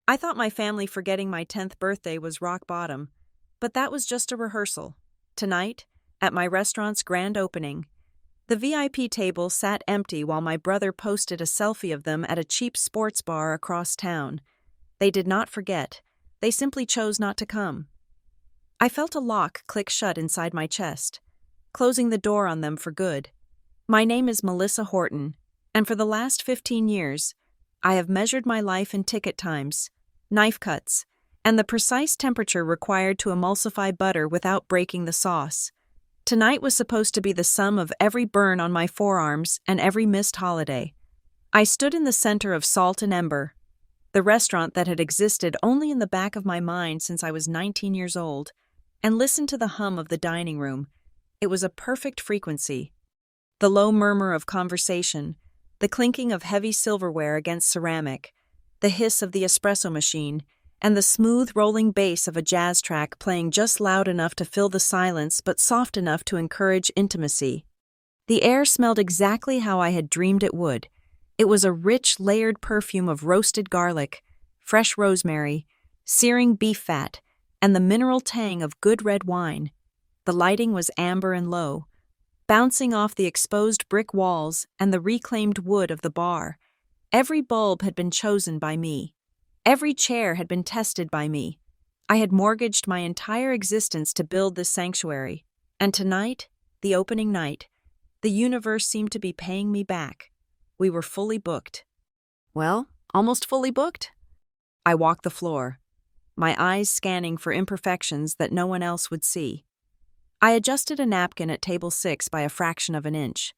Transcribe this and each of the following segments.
I thought my family forgetting my 10th birthday was rock bottom, but that was just a rehearsal. Tonight, at my restaurant's grand opening, the VIP table sat empty while my brother posted a selfie of them at a cheap sports bar across town. They did not forget. They simply chose not to come. I felt a lock click shut inside my chest, closing the door on them for good. My name is Melissa Horton, and for the last 15 years, I have measured my life in ticket times, knife cuts, and the precise temperature required to emulsify butter without breaking the sauce. Tonight was supposed to be the sum of every burn on my forearms and every missed holiday. I stood in the center of Salt and Ember, the restaurant that had existed only in the back of my mind since I was 19 years old, and listened to the hum of the dining room. It was a perfect frequency. The low murmur of conversation, the clinking of heavy silverware against ceramic, the hiss of the espresso machine, and the smooth rolling bass of a jazz track playing just loud enough to fill the silence but soft enough to encourage intimacy. The air smelled exactly how I had dreamed it would. It was a rich, layered perfume of roasted garlic, fresh rosemary, searing beef fat, and the mineral tang of good red wine. The lighting was amber and low, bouncing off the exposed brick walls and the reclaimed wood of the bar. Every bulb had been chosen by me. Every chair had been tested by me. I had mortgaged my entire existence to build this sanctuary, and tonight, the opening night, the universe seemed to be paying me back. We were fully booked. Well, almost fully booked. I walked the floor, my eyes scanning for imperfections that no one else would see. I adjusted a napkin at table 6 by a fraction of an inch.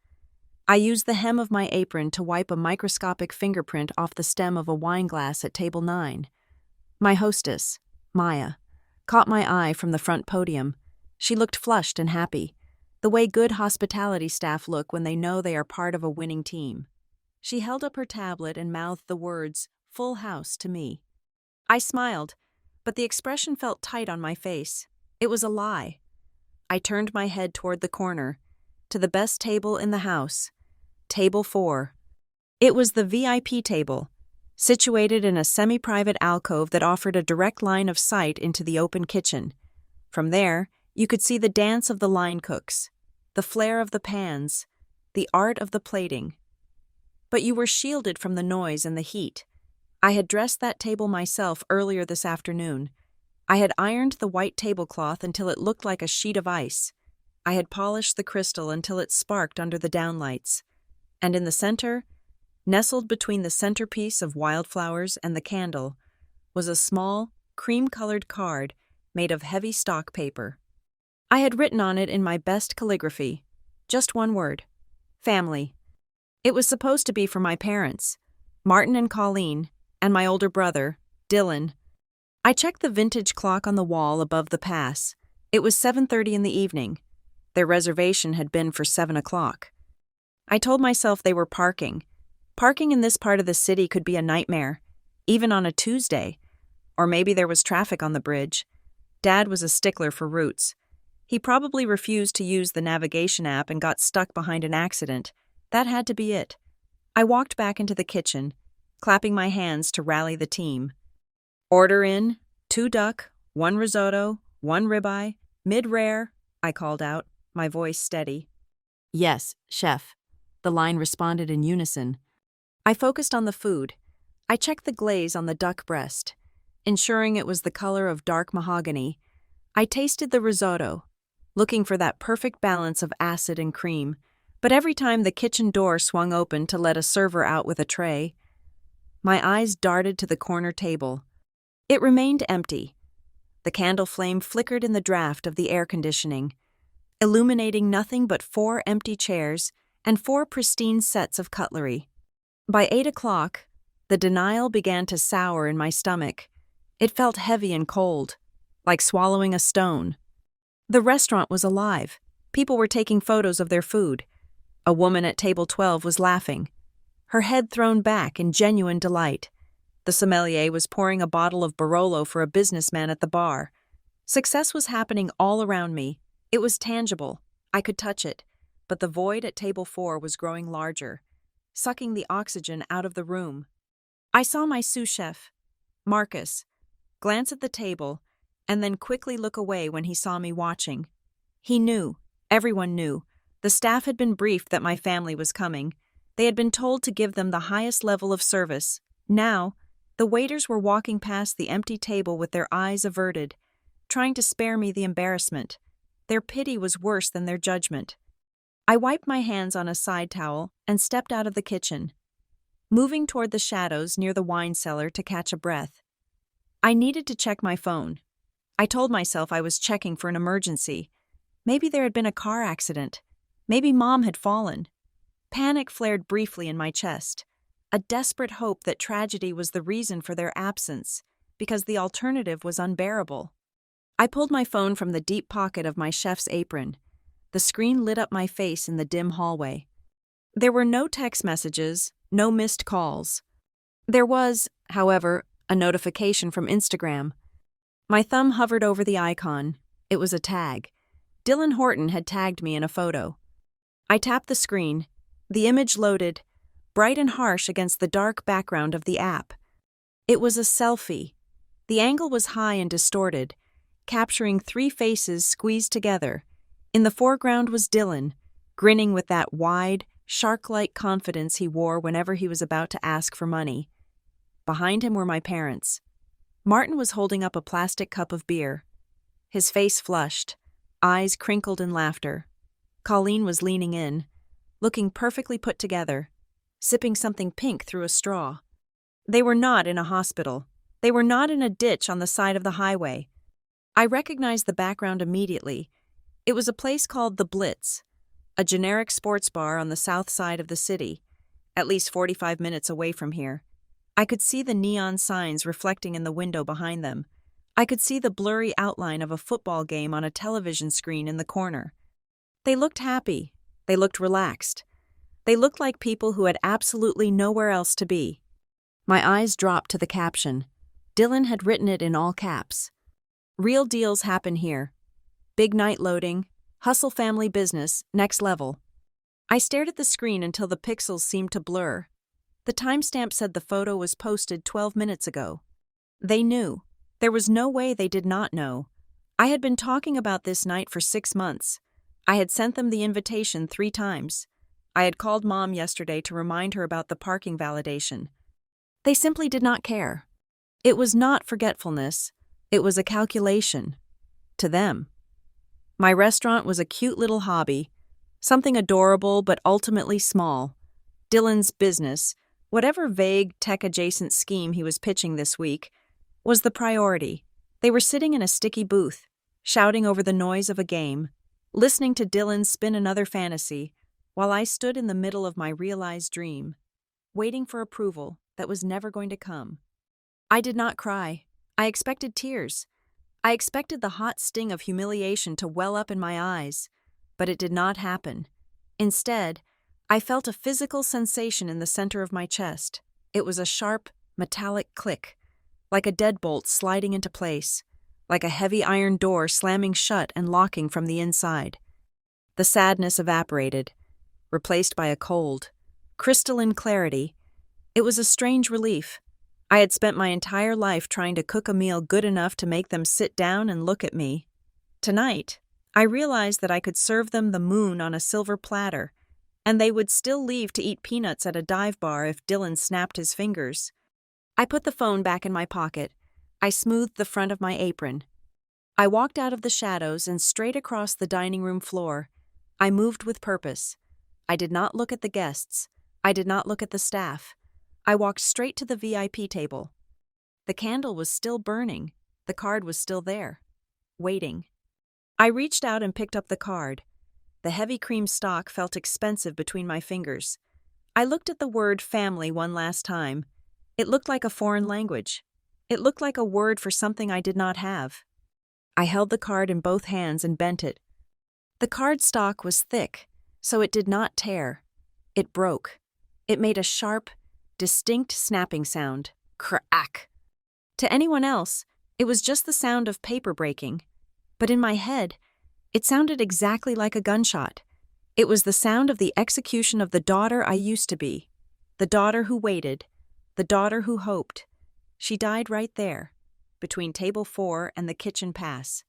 I used the hem of my apron to wipe a microscopic fingerprint off the stem of a wine glass at table 9. My hostess, Maya, caught my eye from the front podium. She looked flushed and happy, the way good hospitality staff look when they know they are part of a winning team. She held up her tablet and mouthed the words, "Full house," to me. I smiled, but the expression felt tight on my face. It was a lie. I turned my head toward the corner, to the best table in the house, table 4. It was the VIP table, situated in a semi-private alcove that offered a direct line of sight into the open kitchen. From there, you could see the dance of the line cooks, the flare of the pans, the art of the plating. But you were shielded from the noise and the heat. I had dressed that table myself earlier this afternoon. I had ironed the white tablecloth until it looked like a sheet of ice. I had polished the crystal until it sparked under the downlights. And in the center, nestled between the centerpiece of wildflowers and the candle, was a small, cream-colored card made of heavy stock paper. I had written on it in my best calligraphy, just one word: family. It was supposed to be for my parents, Martin and Colleen, and my older brother, Dylan. I checked the vintage clock on the wall above the pass. It was 7:30 in the evening. Their reservation had been for 7 o'clock. I told myself they were parking. Parking in this part of the city could be a nightmare, even on a Tuesday. Or maybe there was traffic on the bridge. Dad was a stickler for routes. He probably refused to use the navigation app and got stuck behind an accident. That had to be it. I walked back into the kitchen, clapping my hands to rally the team. "Order in, 2 duck, 1 risotto, 1 ribeye, mid-rare," I called out, my voice steady. "Yes, chef," the line responded in unison. I focused on the food. I checked the glaze on the duck breast, ensuring it was the color of dark mahogany. I tasted the risotto, looking for that perfect balance of acid and cream, but every time the kitchen door swung open to let a server out with a tray, my eyes darted to the corner table. It remained empty. The candle flame flickered in the draft of the air conditioning, illuminating nothing but 4 empty chairs and 4 pristine sets of cutlery. By 8 o'clock, the denial began to sour in my stomach. It felt heavy and cold, like swallowing a stone. The restaurant was alive. People were taking photos of their food. A woman at table 12 was laughing, her head thrown back in genuine delight. The sommelier was pouring a bottle of Barolo for a businessman at the bar. Success was happening all around me. It was tangible. I could touch it. But the void at table 4 was growing larger, sucking the oxygen out of the room. I saw my sous chef, Marcus, glance at the table, and then quickly look away when he saw me watching. He knew, everyone knew, the staff had been briefed that my family was coming. They had been told to give them the highest level of service. Now, the waiters were walking past the empty table with their eyes averted, trying to spare me the embarrassment. Their pity was worse than their judgment. I wiped my hands on a side towel and stepped out of the kitchen, moving toward the shadows near the wine cellar to catch a breath. I needed to check my phone. I told myself I was checking for an emergency. Maybe there had been a car accident. Maybe Mom had fallen. Panic flared briefly in my chest, a desperate hope that tragedy was the reason for their absence, because the alternative was unbearable. I pulled my phone from the deep pocket of my chef's apron. The screen lit up my face in the dim hallway. There were no text messages, no missed calls. There was, however, a notification from Instagram. My thumb hovered over the icon. It was a tag. Dylan Horton had tagged me in a photo. I tapped the screen. The image loaded, bright and harsh against the dark background of the app. It was a selfie. The angle was high and distorted, capturing 3 faces squeezed together. In the foreground was Dylan, grinning with that wide, shark-like confidence he wore whenever he was about to ask for money. Behind him were my parents. Martin was holding up a plastic cup of beer. His face flushed, eyes crinkled in laughter. Colleen was leaning in, looking perfectly put together, sipping something pink through a straw. They were not in a hospital. They were not in a ditch on the side of the highway. I recognized the background immediately. It was a place called The Blitz, a generic sports bar on the south side of the city, at least 45 minutes away from here. I could see the neon signs reflecting in the window behind them. I could see the blurry outline of a football game on a television screen in the corner. They looked happy. They looked relaxed. They looked like people who had absolutely nowhere else to be. My eyes dropped to the caption. Dylan had written it in all caps. Real deals happen here. Big night loading, hustle family business, next level. I stared at the screen until the pixels seemed to blur. The timestamp said the photo was posted 12 minutes ago. They knew. There was no way they did not know. I had been talking about this night for 6 months. I had sent them the invitation 3 times. I had called Mom yesterday to remind her about the parking validation. They simply did not care. It was not forgetfulness. It was a calculation. To them. My restaurant was a cute little hobby, something adorable but ultimately small. Dylan's business, whatever vague tech-adjacent scheme he was pitching this week, was the priority. They were sitting in a sticky booth, shouting over the noise of a game, listening to Dylan spin another fantasy, while I stood in the middle of my realized dream, waiting for approval that was never going to come. I did not cry. I expected tears. I expected the hot sting of humiliation to well up in my eyes, but it did not happen. Instead, I felt a physical sensation in the center of my chest. It was a sharp, metallic click, like a deadbolt sliding into place, like a heavy iron door slamming shut and locking from the inside. The sadness evaporated, replaced by a cold, crystalline clarity. It was a strange relief. I had spent my entire life trying to cook a meal good enough to make them sit down and look at me. Tonight, I realized that I could serve them the moon on a silver platter, and they would still leave to eat peanuts at a dive bar if Dylan snapped his fingers. I put the phone back in my pocket. I smoothed the front of my apron. I walked out of the shadows and straight across the dining room floor. I moved with purpose. I did not look at the guests. I did not look at the staff. I walked straight to the VIP table. The candle was still burning. The card was still there, waiting. I reached out and picked up the card. The heavy cream stock felt expensive between my fingers. I looked at the word family one last time. It looked like a foreign language. It looked like a word for something I did not have. I held the card in both hands and bent it. The card stock was thick, so it did not tear. It broke. It made a sharp, distinct snapping sound. Crack. To anyone else, it was just the sound of paper breaking. But in my head, it sounded exactly like a gunshot. It was the sound of the execution of the daughter I used to be. The daughter who waited. The daughter who hoped. She died right there, between table 4 and the kitchen pass.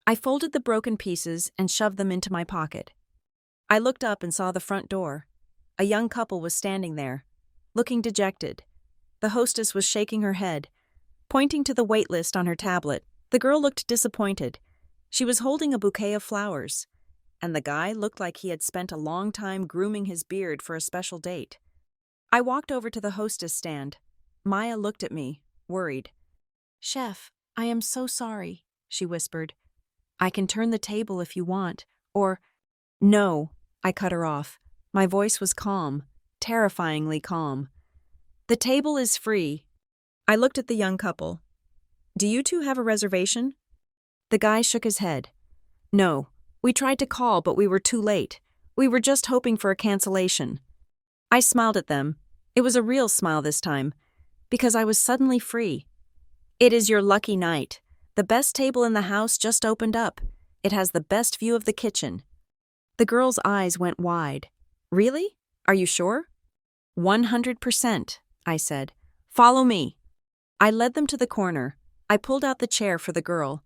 I folded the broken pieces and shoved them into my pocket. I looked up and saw the front door. A young couple was standing there, looking dejected. The hostess was shaking her head, pointing to the wait list on her tablet. The girl looked disappointed. She was holding a bouquet of flowers, and the guy looked like he had spent a long time grooming his beard for a special date. I walked over to the hostess stand. Maya looked at me, worried. "Chef, I am so sorry," she whispered. "I can turn the table if you want, or—" "No," I cut her off. My voice was calm, terrifyingly calm. "The table is free." I looked at the young couple. "Do you two have a reservation?" The guy shook his head. "No, we tried to call, but we were too late. We were just hoping for a cancellation." I smiled at them. It was a real smile this time, because I was suddenly free. "It is your lucky night. The best table in the house just opened up. It has the best view of the kitchen." The girl's eyes went wide. "Really? Are you sure?" "100%, I said. "Follow me." I led them to the corner. I pulled out the chair for the girl.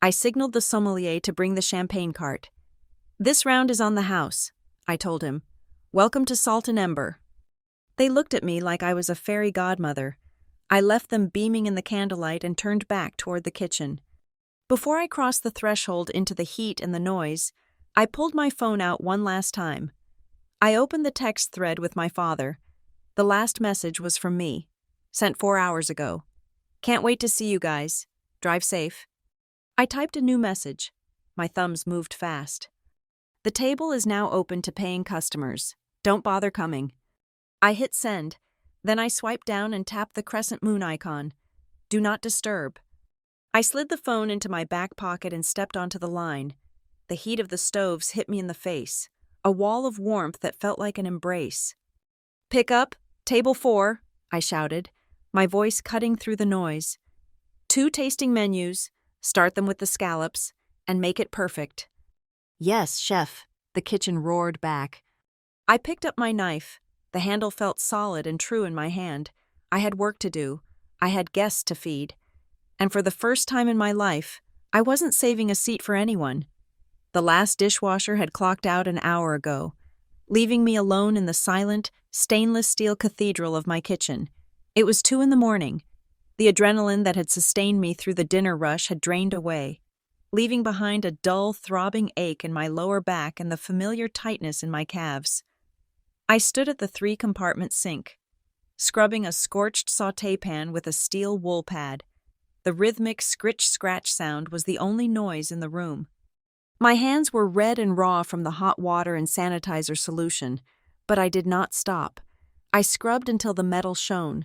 I signaled the sommelier to bring the champagne cart. "This round is on the house," I told him. "Welcome to Salt and Ember." They looked at me like I was a fairy godmother. I left them beaming in the candlelight and turned back toward the kitchen. Before I crossed the threshold into the heat and the noise, I pulled my phone out one last time. I opened the text thread with my father. The last message was from me, sent 4 hours ago. "Can't wait to see you guys. Drive safe." I typed a new message. My thumbs moved fast. "The table is now open to paying customers. Don't bother coming." I hit send. Then I swiped down and tapped the crescent moon icon. "Do not disturb." I slid the phone into my back pocket and stepped onto the line. The heat of the stoves hit me in the face, a wall of warmth that felt like an embrace. "Pick up, table 4, I shouted, my voice cutting through the noise. 2 tasting menus, start them with the scallops, and make it perfect." "Yes, chef," the kitchen roared back. I picked up my knife. The handle felt solid and true in my hand. I had work to do. I had guests to feed. And for the first time in my life, I wasn't saving a seat for anyone. The last dishwasher had clocked out an hour ago, leaving me alone in the silent, stainless steel cathedral of my kitchen. It was 2 a.m. The adrenaline that had sustained me through the dinner rush had drained away, leaving behind a dull, throbbing ache in my lower back and the familiar tightness in my calves. I stood at the 3-compartment sink, scrubbing a scorched sauté pan with a steel wool pad. The rhythmic scritch-scratch sound was the only noise in the room. My hands were red and raw from the hot water and sanitizer solution, but I did not stop. I scrubbed until the metal shone,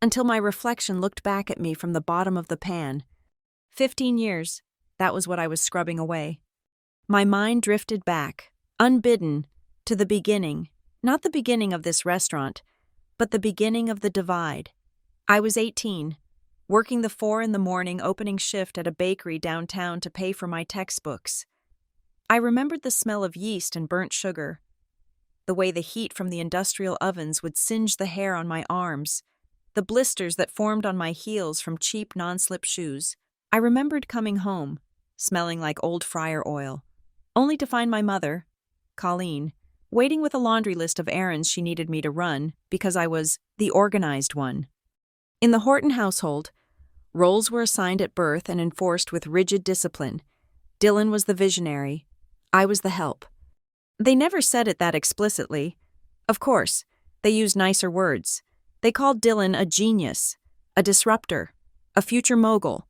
until my reflection looked back at me from the bottom of the pan. 15 years, that was what I was scrubbing away. My mind drifted back, unbidden, to the beginning. Not the beginning of this restaurant, but the beginning of the divide. I was 18, working the 4 a.m. opening shift at a bakery downtown to pay for my textbooks. I remembered the smell of yeast and burnt sugar, the way the heat from the industrial ovens would singe the hair on my arms, the blisters that formed on my heels from cheap non-slip shoes. I remembered coming home, smelling like old fryer oil, only to find my mother, Colleen, waiting with a laundry list of errands she needed me to run because I was the organized one. In the Horton household, roles were assigned at birth and enforced with rigid discipline. Dylan was the visionary. I was the help. They never said it that explicitly. Of course, they used nicer words. They called Dylan a genius, a disruptor, a future mogul.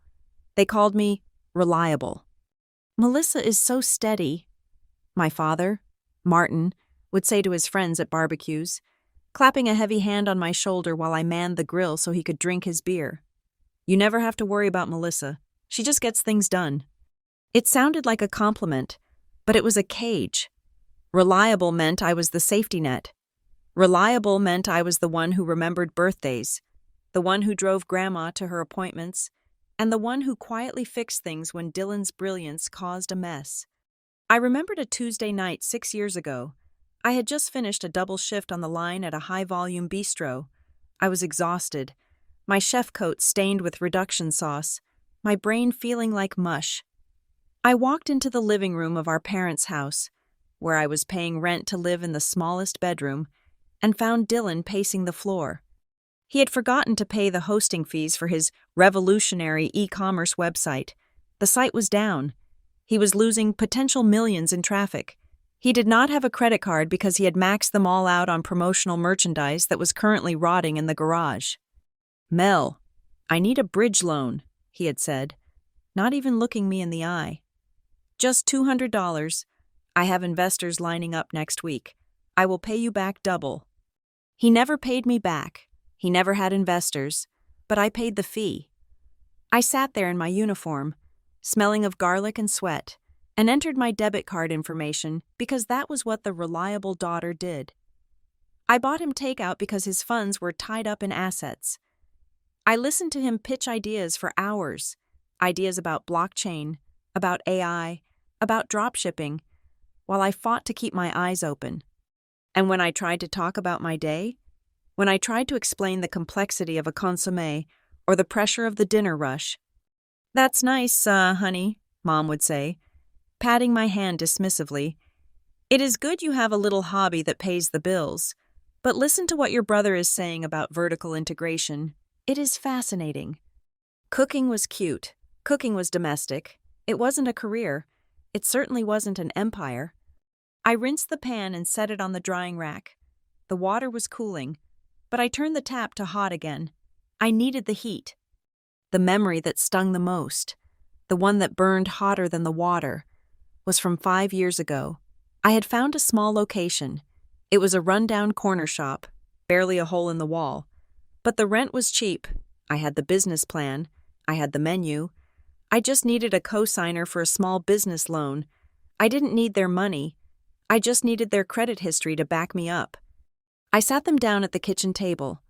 They called me reliable. "Melissa is so steady," my father, Martin, would say to his friends at barbecues, clapping a heavy hand on my shoulder while I manned the grill so he could drink his beer. "You never have to worry about Melissa. She just gets things done." It sounded like a compliment, but it was a cage. Reliable meant I was the safety net. Reliable meant I was the one who remembered birthdays, the one who drove Grandma to her appointments, and the one who quietly fixed things when Dylan's brilliance caused a mess. I remembered a Tuesday night 6 years ago. I had just finished a double shift on the line at a high-volume bistro. I was exhausted. my chef coat stained with reduction sauce, my brain feeling like mush. I walked into the living room of our parents' house, where I was paying rent to live in the smallest bedroom, and found Dylan pacing the floor. He had forgotten to pay the hosting fees for his revolutionary e-commerce website. The site was down. He was losing potential millions in traffic. He did not have a credit card because he had maxed them all out on promotional merchandise that was currently rotting in the garage. "Mel, I need a bridge loan," he had said, not even looking me in the eye. "Just $200. I have investors lining up next week. I will pay you back double." He never paid me back. He never had investors, but I paid the fee. I sat there in my uniform, smelling of garlic and sweat, and entered my debit card information because that was what the reliable daughter did. I bought him takeout because his funds were tied up in assets. I listened to him pitch ideas for hours, ideas about blockchain, about AI, about dropshipping, while I fought to keep my eyes open. And when I tried to talk about my day, when I tried to explain the complexity of a consommé or the pressure of the dinner rush, "That's nice, honey," Mom would say, patting my hand dismissively. "It is good you have a little hobby that pays the bills, but listen to what your brother is saying about vertical integration. It is fascinating." Cooking was cute. Cooking was domestic. It wasn't a career. It certainly wasn't an empire. I rinsed the pan and set it on the drying rack. The water was cooling, but I turned the tap to hot again. I needed the heat. The memory that stung the most, the one that burned hotter than the water, was from 5 years ago. I had found a small location. It was a rundown corner shop, barely a hole in the wall. But the rent was cheap. I had the business plan. I had the menu. I just needed a cosigner for a small business loan. I didn't need their money. I just needed their credit history to back me up. I sat them down at the kitchen table.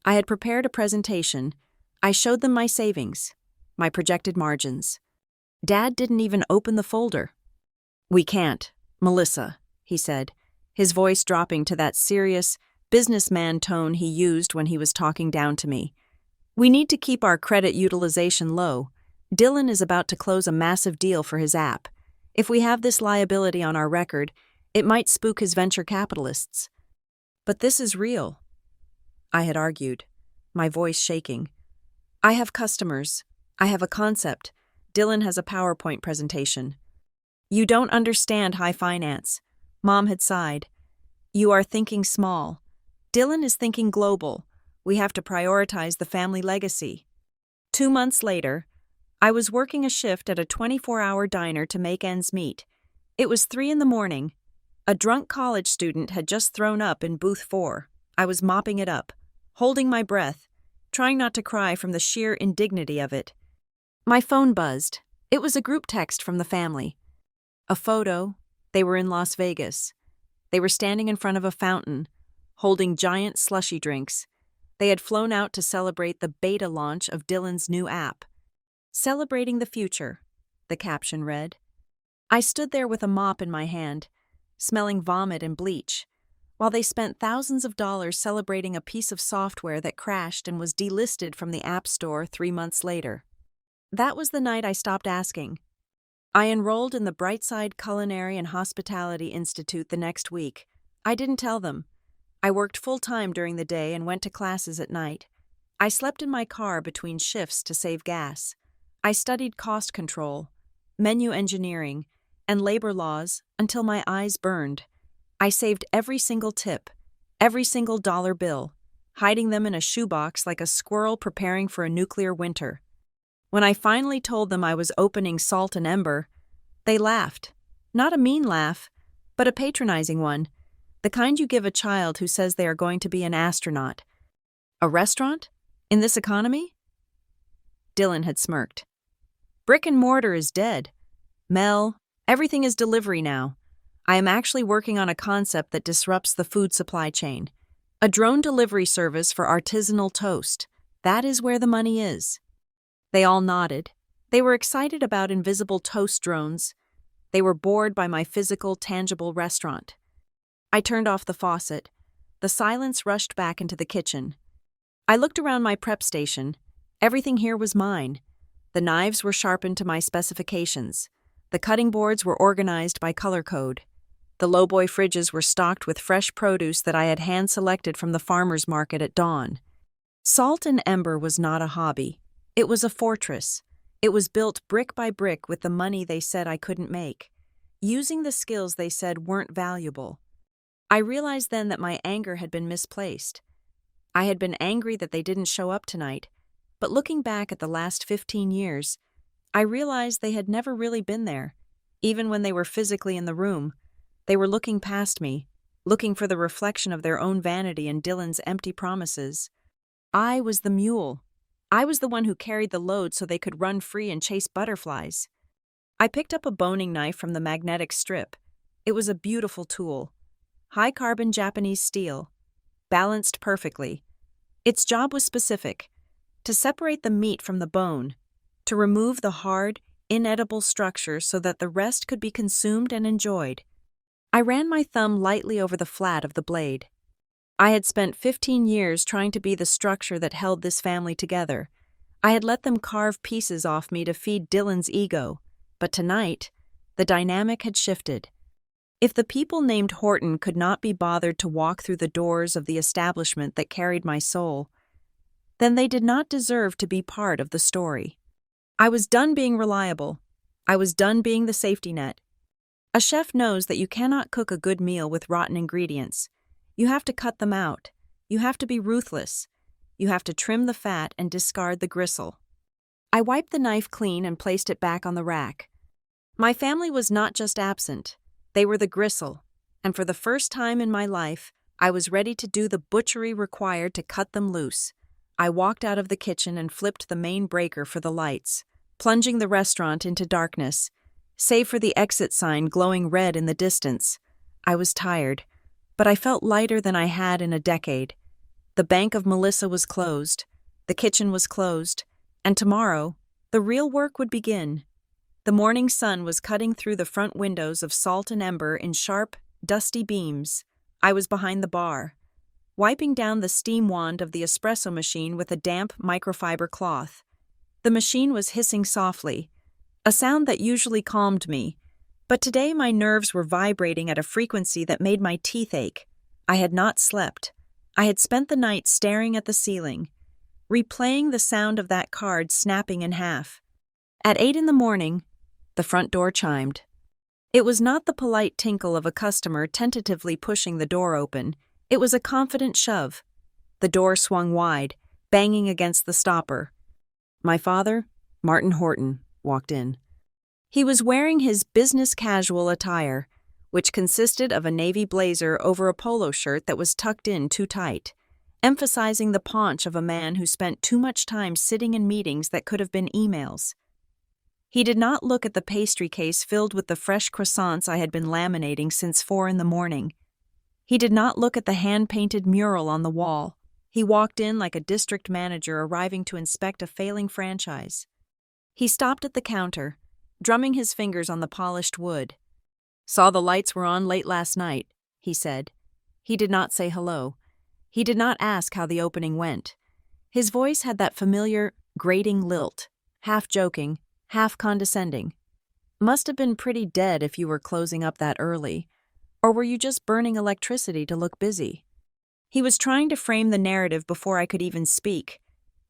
I had prepared a presentation. I showed them my savings, my projected margins. Dad didn't even open the folder. "We can't, Melissa," he said, his voice dropping to that serious, businessman tone he used when he was talking down to me. "We need to keep our credit utilization low. Dylan is about to close a massive deal for his app. If we have this liability on our record, it might spook his venture capitalists." "But this is real," I had argued, my voice shaking. "I have customers. I have a concept. Dylan has a PowerPoint presentation." "You don't understand high finance," Mom had sighed. "You are thinking small. Dylan is thinking global. We have to prioritize the family legacy." 2 months later, I was working a shift at a 24-hour diner to make ends meet. It was 3 a.m. A drunk college student had just thrown up in booth 4. I was mopping it up, holding my breath, trying not to cry from the sheer indignity of it. My phone buzzed. It was a group text from the family. A photo. They were in Las Vegas. They were standing in front of a fountain, holding giant slushy drinks. They had flown out to celebrate the beta launch of Dylan's new app. "Celebrating the future," the caption read. I stood there with a mop in my hand, smelling vomit and bleach, while they spent thousands of dollars celebrating a piece of software that crashed and was delisted from the App Store 3 months later. That was the night I stopped asking. I enrolled in the Brightside Culinary and Hospitality Institute the next week. I didn't tell them. I worked full-time during the day and went to classes at night. I slept in my car between shifts to save gas. I studied cost control, menu engineering, and labor laws until my eyes burned. I saved every single tip, every single dollar bill, hiding them in a shoebox like a squirrel preparing for a nuclear winter. When I finally told them I was opening Salt and Ember, they laughed. Not a mean laugh, but a patronizing one, the kind you give a child who says they are going to be an astronaut. "A restaurant? In this economy?" Dylan had smirked. "Brick and mortar is dead. Mel, everything is delivery now. I am actually working on a concept that disrupts the food supply chain. A drone delivery service for artisanal toast. That is where the money is." They all nodded. They were excited about invisible toast drones. They were bored by my physical, tangible restaurant. I turned off the faucet. The silence rushed back into the kitchen. I looked around my prep station. Everything here was mine. The knives were sharpened to my specifications. The cutting boards were organized by color code. The lowboy fridges were stocked with fresh produce that I had hand-selected from the farmer's market at dawn. Salt and Ember was not a hobby. It was a fortress. It was built brick by brick with the money they said I couldn't make, using the skills they said weren't valuable. I realized then that my anger had been misplaced. I had been angry that they didn't show up tonight, but looking back at the last 15 years, I realized they had never really been there. Even when they were physically in the room, they were looking past me, looking for the reflection of their own vanity in Dylan's empty promises. I was the mule. I was the one who carried the load so they could run free and chase butterflies. I picked up a boning knife from the magnetic strip. It was a beautiful tool. High-carbon Japanese steel, balanced perfectly. Its job was specific: to separate the meat from the bone, to remove the hard, inedible structure so that the rest could be consumed and enjoyed. I ran my thumb lightly over the flat of the blade. I had spent 15 years trying to be the structure that held this family together. I had let them carve pieces off me to feed Dylan's ego, but tonight, the dynamic had shifted. If the people named Horton could not be bothered to walk through the doors of the establishment that carried my soul, then they did not deserve to be part of the story. I was done being reliable. I was done being the safety net. A chef knows that you cannot cook a good meal with rotten ingredients. You have to cut them out. You have to be ruthless. You have to trim the fat and discard the gristle. I wiped the knife clean and placed it back on the rack. My family was not just absent. They were the gristle, and for the first time in my life, I was ready to do the butchery required to cut them loose. I walked out of the kitchen and flipped the main breaker for the lights, plunging the restaurant into darkness, save for the exit sign glowing red in the distance. I was tired, but I felt lighter than I had in a decade. The Bank of Melissa was closed, the kitchen was closed, and tomorrow, the real work would begin. The morning sun was cutting through the front windows of Salt and Ember in sharp, dusty beams. I was behind the bar, wiping down the steam wand of the espresso machine with a damp microfiber cloth. The machine was hissing softly, a sound that usually calmed me, but today my nerves were vibrating at a frequency that made my teeth ache. I had not slept. I had spent the night staring at the ceiling, replaying the sound of that card snapping in half. At 8 a.m, the front door chimed. It was not the polite tinkle of a customer tentatively pushing the door open. It was a confident shove. The door swung wide, banging against the stopper. My father, Martin Horton, walked in. He was wearing his business casual attire, which consisted of a navy blazer over a polo shirt that was tucked in too tight, emphasizing the paunch of a man who spent too much time sitting in meetings that could have been emails. He did not look at the pastry case filled with the fresh croissants I had been laminating since 4 a.m. He did not look at the hand-painted mural on the wall. He walked in like a district manager arriving to inspect a failing franchise. He stopped at the counter, drumming his fingers on the polished wood. "Saw the lights were on late last night," he said. He did not say hello. He did not ask how the opening went. His voice had that familiar, grating lilt, half joking, half condescending. "Must have been pretty dead if you were closing up that early. Or were you just burning electricity to look busy?" He was trying to frame the narrative before I could even speak.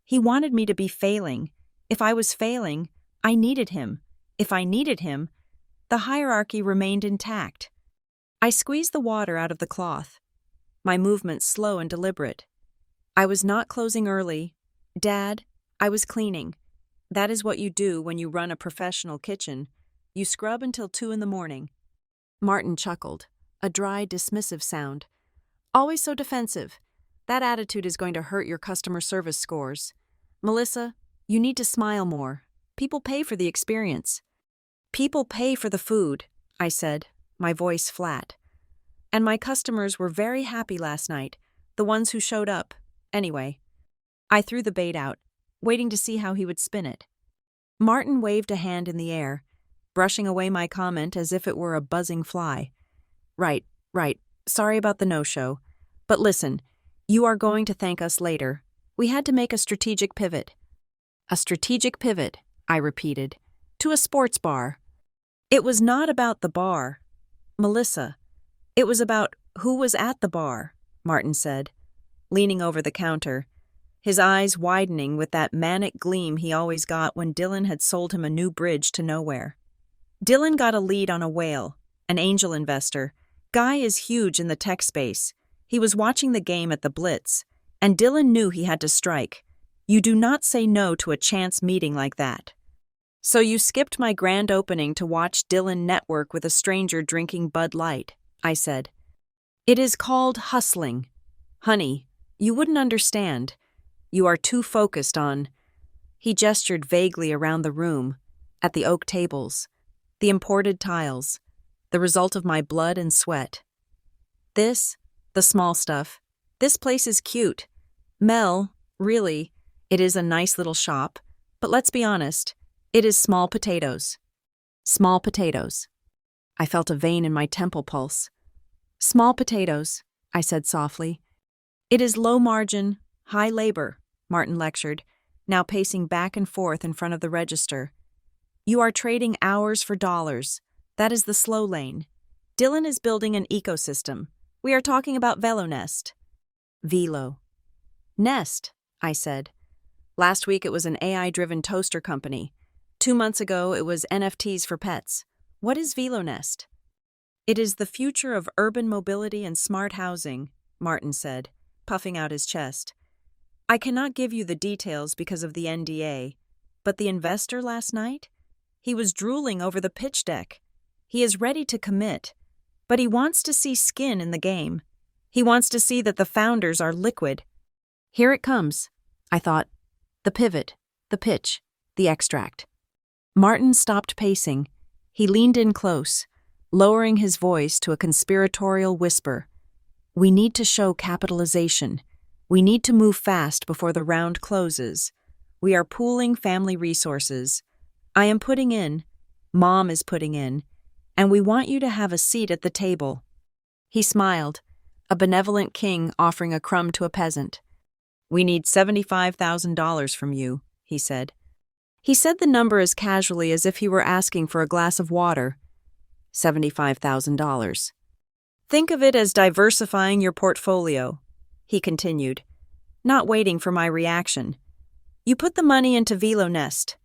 He wanted me to be failing. If I was failing, I needed him. If I needed him, the hierarchy remained intact. I squeezed the water out of the cloth, my movements slow and deliberate. I was not closing early. Dad, I was cleaning. That is what you do when you run a professional kitchen. You scrub until 2 a.m. Martin chuckled, a dry, dismissive sound. "Always so defensive. That attitude is going to hurt your customer service scores. Melissa, you need to smile more. People pay for the experience." "People pay for the food," I said, my voice flat. "And my customers were very happy last night, the ones who showed up. Anyway." I threw the bait out, waiting to see how he would spin it. Martin waved a hand in the air, brushing away my comment as if it were a buzzing fly. Right. Sorry about the no-show. But listen, you are going to thank us later. We had to make a strategic pivot. A strategic pivot, I repeated, to a sports bar. It was not about the bar, Melissa. It was about who was at the bar, Martin said, leaning over the counter, his eyes widening with that manic gleam he always got when Dylan had sold him a new bridge to nowhere. Dylan got a lead on a whale, an angel investor. Guy is huge in the tech space. He was watching the game at the Blitz, and Dylan knew he had to strike. You do not say no to a chance meeting like that. So you skipped my grand opening to watch Dylan network with a stranger drinking Bud Light, I said. It is called hustling. Honey, you wouldn't understand. You are too focused on... He gestured vaguely around the room, at the oak tables, the imported tiles, the result of my blood and sweat. This, the small stuff, this place is cute. Mel, really, it is a nice little shop, but let's be honest, it is small potatoes. Small potatoes. I felt a vein in my temple pulse. Small potatoes, I said softly. It is low margin, high labor, Martin lectured, now pacing back and forth in front of the register. You are trading hours for dollars. That is the slow lane. Dylan is building an ecosystem. We are talking about VeloNest. Velo. Nest, I said. Last week it was an AI-driven toaster company. 2 months ago it was NFTs for pets. What is VeloNest? It is the future of urban mobility and smart housing, Martin said, puffing out his chest. I cannot give you the details because of the NDA, but the investor last night? He was drooling over the pitch deck. He is ready to commit, but he wants to see skin in the game. He wants to see that the founders are liquid. Here it comes, I thought. The pivot, the pitch, the extract. Martin stopped pacing. He leaned in close, lowering his voice to a conspiratorial whisper. We need to show capitalization. We need to move fast before the round closes. We are pooling family resources. I am putting in, Mom is putting in, and we want you to have a seat at the table. He smiled, a benevolent king offering a crumb to a peasant. We need $75,000 from you, he said. He said the number as casually as if he were asking for a glass of water. $75,000. Think of it as diversifying your portfolio, he continued, not waiting for my reaction. You put the money into VeloNest.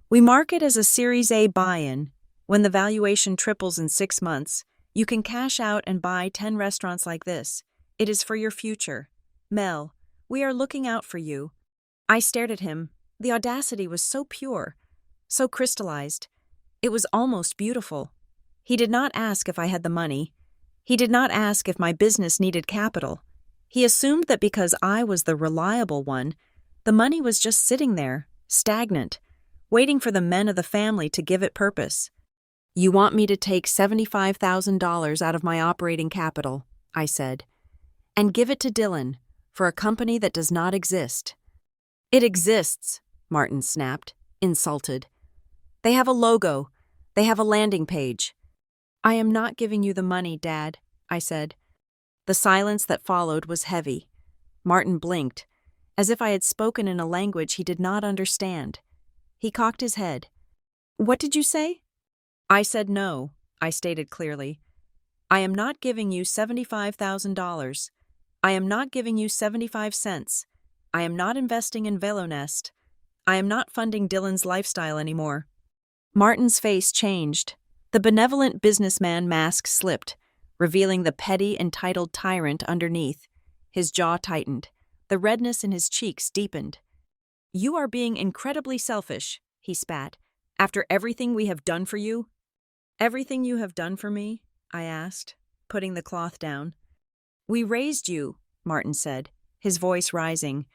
We mark it as a Series A buy-in. When the valuation triples in 6 months, you can cash out and buy 10 restaurants like this. It is for your future. Mel, we are looking out for you. I stared at him. The audacity was so pure, so crystallized. It was almost beautiful. He did not ask if I had the money. He did not ask if my business needed capital. He assumed that because I was the reliable one, the money was just sitting there, stagnant, waiting for the men of the family to give it purpose. You want me to take $75,000 out of my operating capital, I said, and give it to Dylan for a company that does not exist. It exists, Martin snapped, insulted. They have a logo. They have a landing page. I am not giving you the money, Dad, I said. The silence that followed was heavy. Martin blinked, as if I had spoken in a language he did not understand. He cocked his head. What did you say? I said no, I stated clearly. I am not giving you $75,000. I am not giving you 75 cents. I am not investing in VeloNest. I am not funding Dylan's lifestyle anymore. Martin's face changed. The benevolent businessman mask slipped, revealing the petty, entitled tyrant underneath. His jaw tightened. The redness in his cheeks deepened. You are being incredibly selfish, he spat. After everything we have done for you? Everything you have done for me? I asked, putting the cloth down. We raised you, Martin said, his voice rising.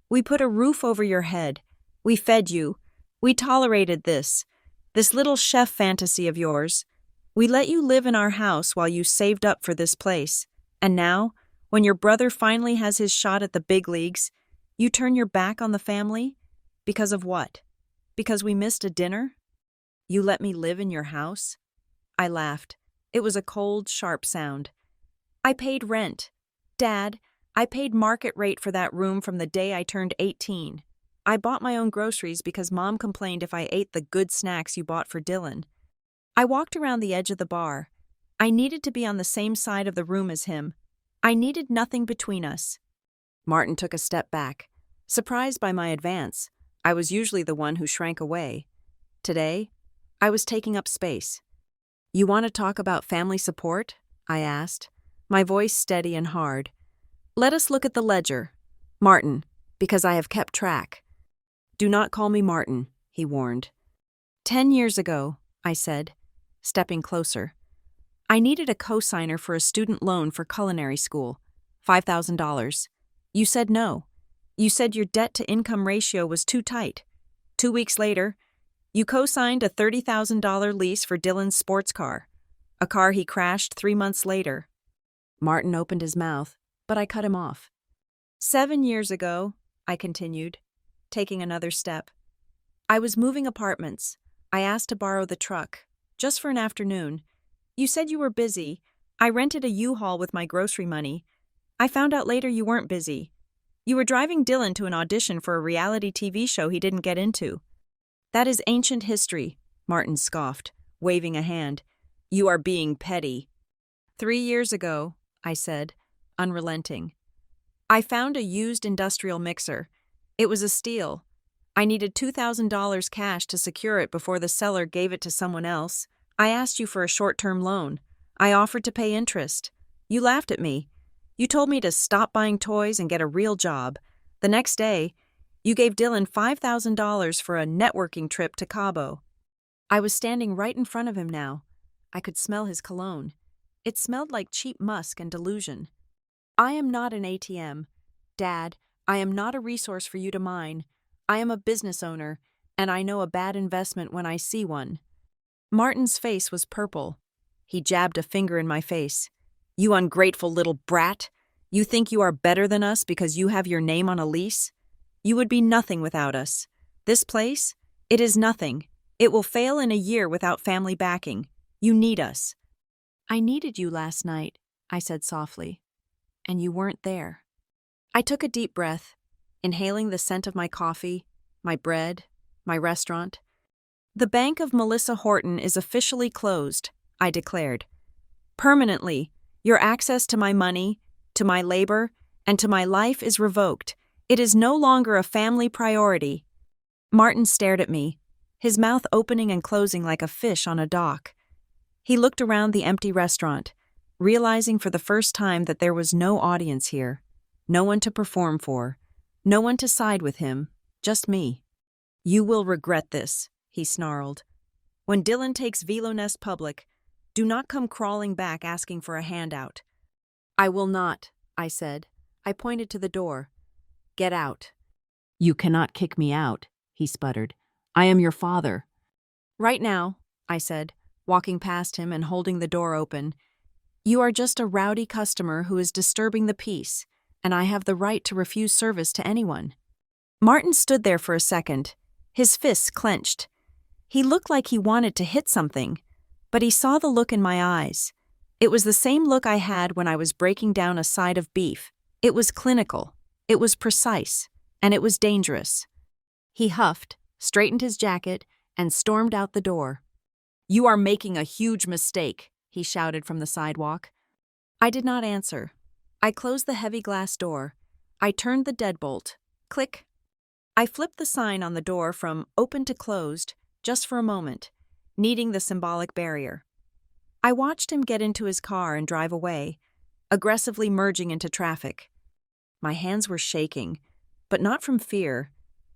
We put a roof over your head. We fed you. We tolerated this little chef fantasy of yours. We let you live in our house while you saved up for this place. And now, when your brother finally has his shot at the big leagues, you turn your back on the family? Because of what? Because we missed a dinner? You let me live in your house? I laughed. It was a cold, sharp sound. I paid rent. Dad, I paid market rate for that room from the day I turned 18. I bought my own groceries because Mom complained if I ate the good snacks you bought for Dylan. I walked around the edge of the bar. I needed to be on the same side of the room as him. I needed nothing between us. Martin took a step back, surprised by my advance. I was usually the one who shrank away. Today, I was taking up space. "You want to talk about family support?" I asked, my voice steady and hard. "Let us look at the ledger. Martin, because I have kept track." "Do not call me Martin," he warned. 10 years ago, I said, stepping closer. "I needed a cosigner for a student loan for culinary school, $5,000. You said no. You said your debt-to-income ratio was too tight. 2 weeks later, you co-signed a $30,000 lease for Dylan's sports car, a car he crashed 3 months later." Martin opened his mouth, but I cut him off. 7 years ago, I continued, taking another step. "I was moving apartments. I asked to borrow the truck, just for an afternoon. You said you were busy. I rented a U-Haul with my grocery money. I found out later you weren't busy. You were driving Dylan to an audition for a reality TV show he didn't get into." "That is ancient history," Martin scoffed, waving a hand. "You are being petty." 3 years ago, I said, unrelenting. "I found a used industrial mixer. It was a steal. I needed $2,000 cash to secure it before the seller gave it to someone else. I asked you for a short-term loan. I offered to pay interest. You laughed at me. You told me to stop buying toys and get a real job. The next day, you gave Dylan $5,000 for a networking trip to Cabo." I was standing right in front of him now. I could smell his cologne. It smelled like cheap musk and delusion. "I am not an ATM. Dad, I am not a resource for you to mine. I am a business owner, and I know a bad investment when I see one." Martin's face was purple. He jabbed a finger in my face. "You ungrateful little brat! You think you are better than us because you have your name on a lease? You would be nothing without us. This place? It is nothing. It will fail in a year without family backing. You need us." "I needed you last night," I said softly, "and you weren't there." I took a deep breath, inhaling the scent of my coffee, my bread, my restaurant. "The Bank of Melissa Horton is officially closed," I declared. "Permanently, your access to my money, to my labor, and to my life is revoked. It is no longer a family priority." Martin stared at me, his mouth opening and closing like a fish on a dock. He looked around the empty restaurant, realizing for the first time that there was no audience here, no one to perform for, no one to side with him, just me. "You will regret this," he snarled. "When Dylan takes Velo Nest public, do not come crawling back asking for a handout." "I will not," I said. I pointed to the door. "Get out." "You cannot kick me out," he sputtered. "I am your father." "Right now," I said, walking past him and holding the door open, "you are just a rowdy customer who is disturbing the peace, and I have the right to refuse service to anyone." Martin stood there for a second, his fists clenched. He looked like he wanted to hit something, but he saw the look in my eyes. It was the same look I had when I was breaking down a side of beef. It was clinical, it was precise, and it was dangerous. He huffed, straightened his jacket, and stormed out the door. "You are making a huge mistake," he shouted from the sidewalk. I did not answer. I closed the heavy glass door. I turned the deadbolt. Click. I flipped the sign on the door from open to closed, just for a moment, needing the symbolic barrier. I watched him get into his car and drive away, aggressively merging into traffic. My hands were shaking, but not from fear.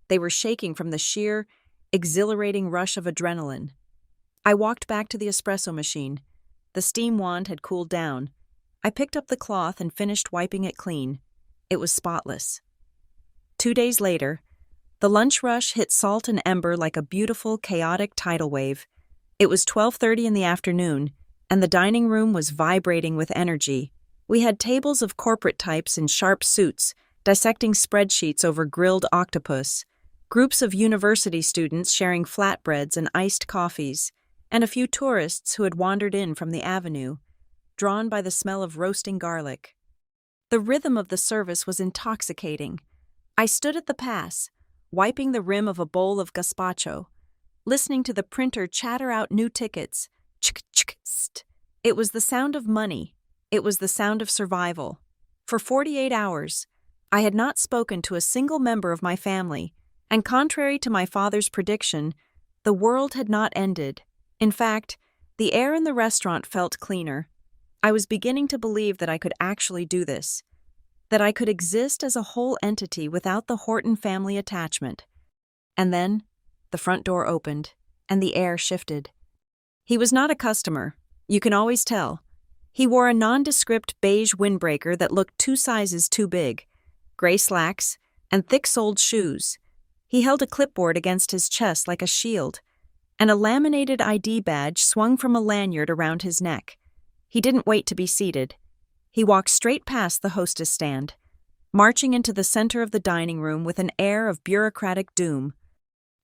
They were shaking from the sheer, exhilarating rush of adrenaline. I walked back to the espresso machine. The steam wand had cooled down. I picked up the cloth and finished wiping it clean. It was spotless. 2 days later, the lunch rush hit Salt and Ember like a beautiful, chaotic tidal wave. It was 12:30 in the afternoon, and the dining room was vibrating with energy. We had tables of corporate types in sharp suits, dissecting spreadsheets over grilled octopus, groups of university students sharing flatbreads and iced coffees, and a few tourists who had wandered in from the avenue, drawn by the smell of roasting garlic. The rhythm of the service was intoxicating. I stood at the pass, wiping the rim of a bowl of gazpacho, listening to the printer chatter out new tickets. Ch-ch-st. It was the sound of money. It was the sound of survival. For 48 hours, I had not spoken to a single member of my family, and contrary to my father's prediction, the world had not ended. In fact, the air in the restaurant felt cleaner. I was beginning to believe that I could actually do this, that I could exist as a whole entity without the Horton family attachment. And then, the front door opened, and the air shifted. He was not a customer, you can always tell. He wore a nondescript beige windbreaker that looked 2 sizes too big, gray slacks, and thick-soled shoes. He held a clipboard against his chest like a shield, and a laminated ID badge swung from a lanyard around his neck. He didn't wait to be seated. He walked straight past the hostess stand, marching into the center of the dining room with an air of bureaucratic doom.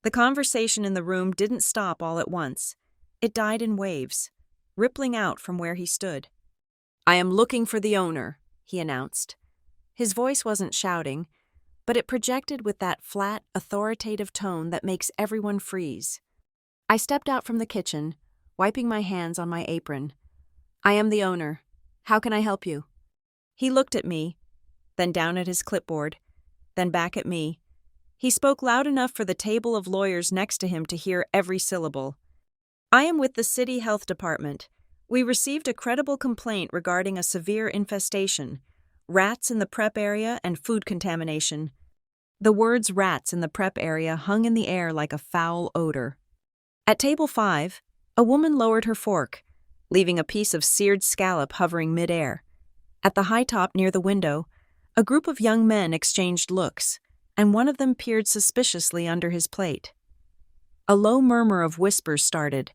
The conversation in the room didn't stop all at once. It died in waves, rippling out from where he stood. "I am looking for the owner," he announced. His voice wasn't shouting, but it projected with that flat, authoritative tone that makes everyone freeze. I stepped out from the kitchen, wiping my hands on my apron. "I am the owner. How can I help you?" He looked at me, then down at his clipboard, then back at me. He spoke loud enough for the table of lawyers next to him to hear every syllable. "I am with the City Health Department. We received a credible complaint regarding a severe infestation, rats in the prep area and food contamination." The words "rats in the prep area" hung in the air like a foul odor. At table 5, a woman lowered her fork, leaving a piece of seared scallop hovering midair. At the high top near the window, a group of young men exchanged looks, and one of them peered suspiciously under his plate. A low murmur of whispers started,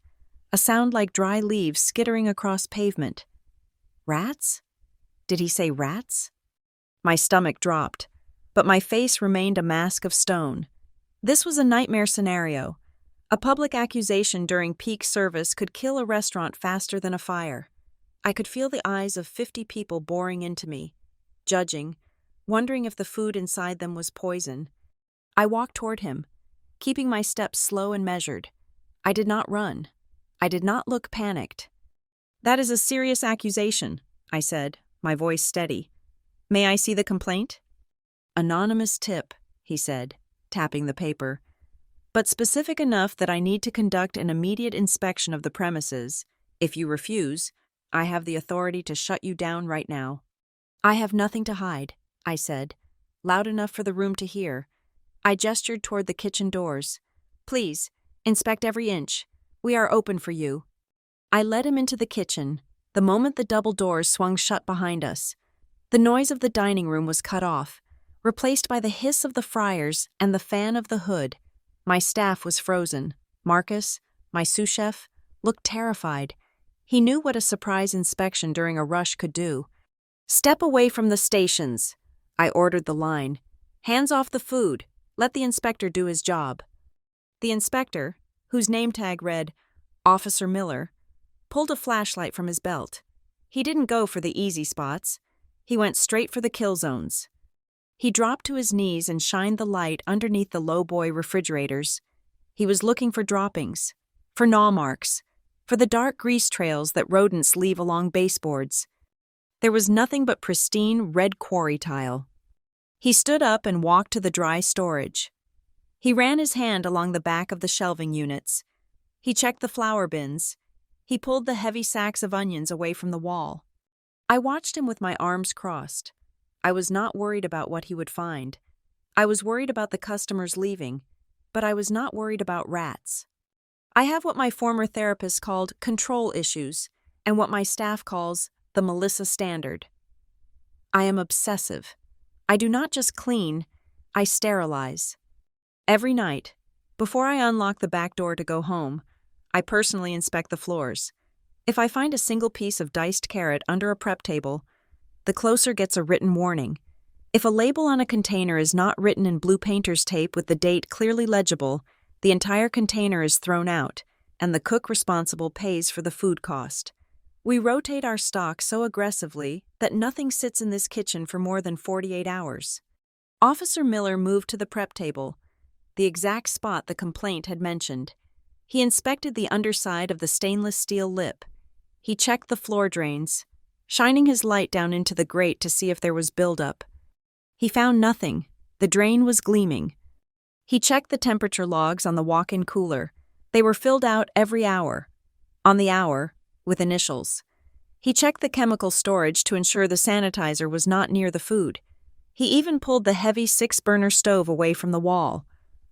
a sound like dry leaves skittering across pavement. Rats? Did he say rats? My stomach dropped, but my face remained a mask of stone. This was a nightmare scenario. A public accusation during peak service could kill a restaurant faster than a fire. I could feel the eyes of 50 people boring into me, judging, wondering if the food inside them was poison. I walked toward him, keeping my steps slow and measured. I did not run. I did not look panicked. "That is a serious accusation," I said, my voice steady. "May I see the complaint?" "Anonymous tip," he said, tapping the paper, "but specific enough that I need to conduct an immediate inspection of the premises. If you refuse, I have the authority to shut you down right now." "I have nothing to hide," I said, loud enough for the room to hear. I gestured toward the kitchen doors. "Please, inspect every inch. We are open for you." I led him into the kitchen, the moment the double doors swung shut behind us. The noise of the dining room was cut off, replaced by the hiss of the fryers and the fan of the hood. My staff was frozen. Marcus, my sous chef, looked terrified. He knew what a surprise inspection during a rush could do. "Step away from the stations," I ordered the line. "Hands off the food. Let the inspector do his job." The inspector, whose name tag read Officer Miller, pulled a flashlight from his belt. He didn't go for the easy spots. He went straight for the kill zones. He dropped to his knees and shined the light underneath the lowboy refrigerators. He was looking for droppings, for gnaw marks, for the dark grease trails that rodents leave along baseboards. There was nothing but pristine red quarry tile. He stood up and walked to the dry storage. He ran his hand along the back of the shelving units. He checked the flour bins. He pulled the heavy sacks of onions away from the wall. I watched him with my arms crossed. I was not worried about what he would find. I was worried about the customers leaving, but I was not worried about rats. I have what my former therapist called control issues, and what my staff calls the Melissa standard. I am obsessive. I do not just clean, I sterilize. Every night, before I unlock the back door to go home, I personally inspect the floors. If I find a single piece of diced carrot under a prep table, the closer gets a written warning. If a label on a container is not written in blue painter's tape with the date clearly legible, the entire container is thrown out, and the cook responsible pays for the food cost. We rotate our stock so aggressively that nothing sits in this kitchen for more than 48 hours. Officer Miller moved to the prep table, the exact spot the complaint had mentioned. He inspected the underside of the stainless steel lip. He checked the floor drains, shining his light down into the grate to see if there was buildup. He found nothing. The drain was gleaming. He checked the temperature logs on the walk-in cooler. They were filled out every hour. On the hour, with initials. He checked the chemical storage to ensure the sanitizer was not near the food. He even pulled the heavy 6-burner stove away from the wall,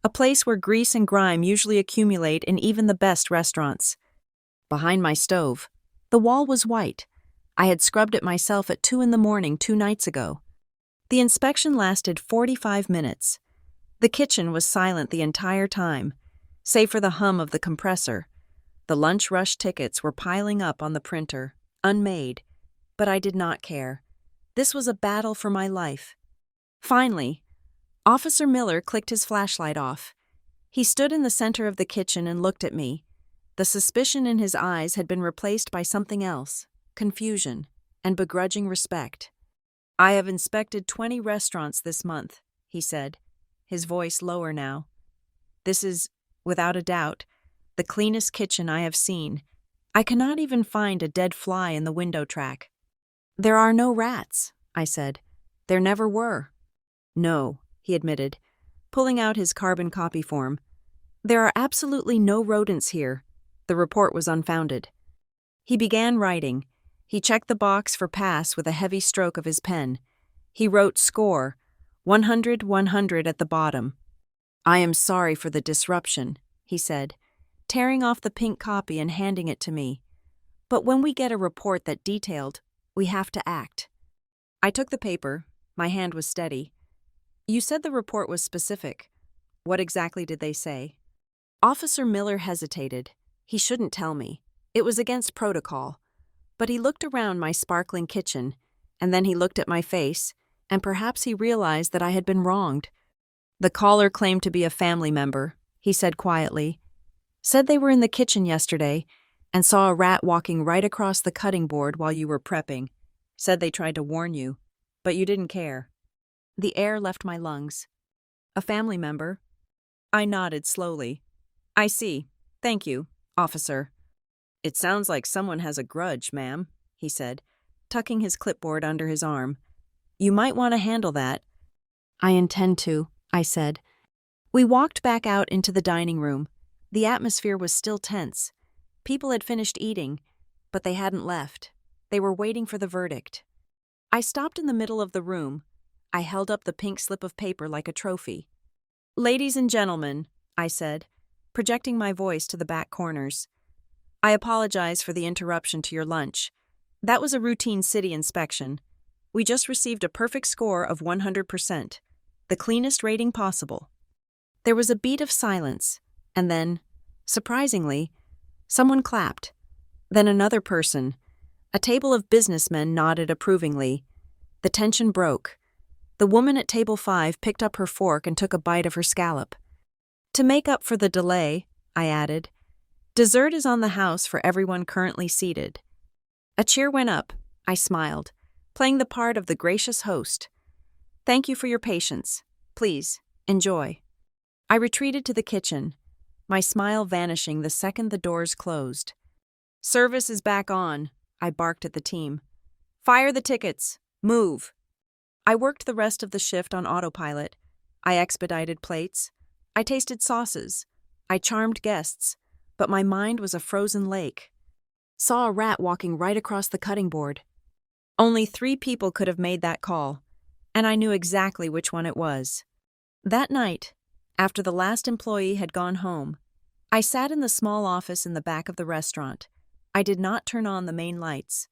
a place where grease and grime usually accumulate in even the best restaurants. Behind my stove, the wall was white. I had scrubbed it myself at 2 a.m. 2 nights ago. The inspection lasted 45 minutes. The kitchen was silent the entire time, save for the hum of the compressor. The lunch rush tickets were piling up on the printer, unmade, but I did not care. This was a battle for my life. Finally, Officer Miller clicked his flashlight off. He stood in the center of the kitchen and looked at me. The suspicion in his eyes had been replaced by something else, confusion and begrudging respect. "I have inspected 20 restaurants this month," he said, his voice lower now. "This is, without a doubt, the cleanest kitchen I have seen. I cannot even find a dead fly in the window track." "There are no rats," I said. "There never were." "No," he admitted, pulling out his carbon copy form. "There are absolutely no rodents here." The report was unfounded. He began writing. He checked the box for pass with a heavy stroke of his pen. He wrote score, 100, 100 at the bottom. "I am sorry for the disruption," he said, tearing off the pink copy and handing it to me. "But when we get a report that detailed, we have to act." I took the paper. My hand was steady. "You said the report was specific. What exactly did they say?" Officer Miller hesitated. He shouldn't tell me. It was against protocol. But he looked around my sparkling kitchen, and then he looked at my face, and perhaps he realized that I had been wronged. "The caller claimed to be a family member," he said quietly. "Said they were in the kitchen yesterday and saw a rat walking right across the cutting board while you were prepping. Said they tried to warn you, but you didn't care." The air left my lungs. "A family member?" I nodded slowly. "I see. Thank you, officer." "It sounds like someone has a grudge, ma'am," he said, tucking his clipboard under his arm. "You might want to handle that." "I intend to," I said. We walked back out into the dining room. The atmosphere was still tense. People had finished eating, but they hadn't left. They were waiting for the verdict. I stopped in the middle of the room. I held up the pink slip of paper like a trophy. "Ladies and gentlemen," I said, projecting my voice to the back corners. "I apologize for the interruption to your lunch. That was a routine city inspection. We just received a perfect score of 100%, the cleanest rating possible." There was a beat of silence, and then, surprisingly, someone clapped. Then another person. A table of businessmen nodded approvingly. The tension broke. The woman at table 5 picked up her fork and took a bite of her scallop. "To make up for the delay," I added, "dessert is on the house for everyone currently seated." A cheer went up. I smiled, playing the part of the gracious host. "Thank you for your patience. Please, enjoy." I retreated to the kitchen, my smile vanishing the second the doors closed. "Service is back on," I barked at the team. "Fire the tickets. Move." I worked the rest of the shift on autopilot. I expedited plates. I tasted sauces. I charmed guests, but my mind was a frozen lake. Saw a rat walking right across the cutting board. Only 3 people could have made that call, and I knew exactly which one it was. That night, after the last employee had gone home, I sat in the small office in the back of the restaurant. I did not turn on the main lights.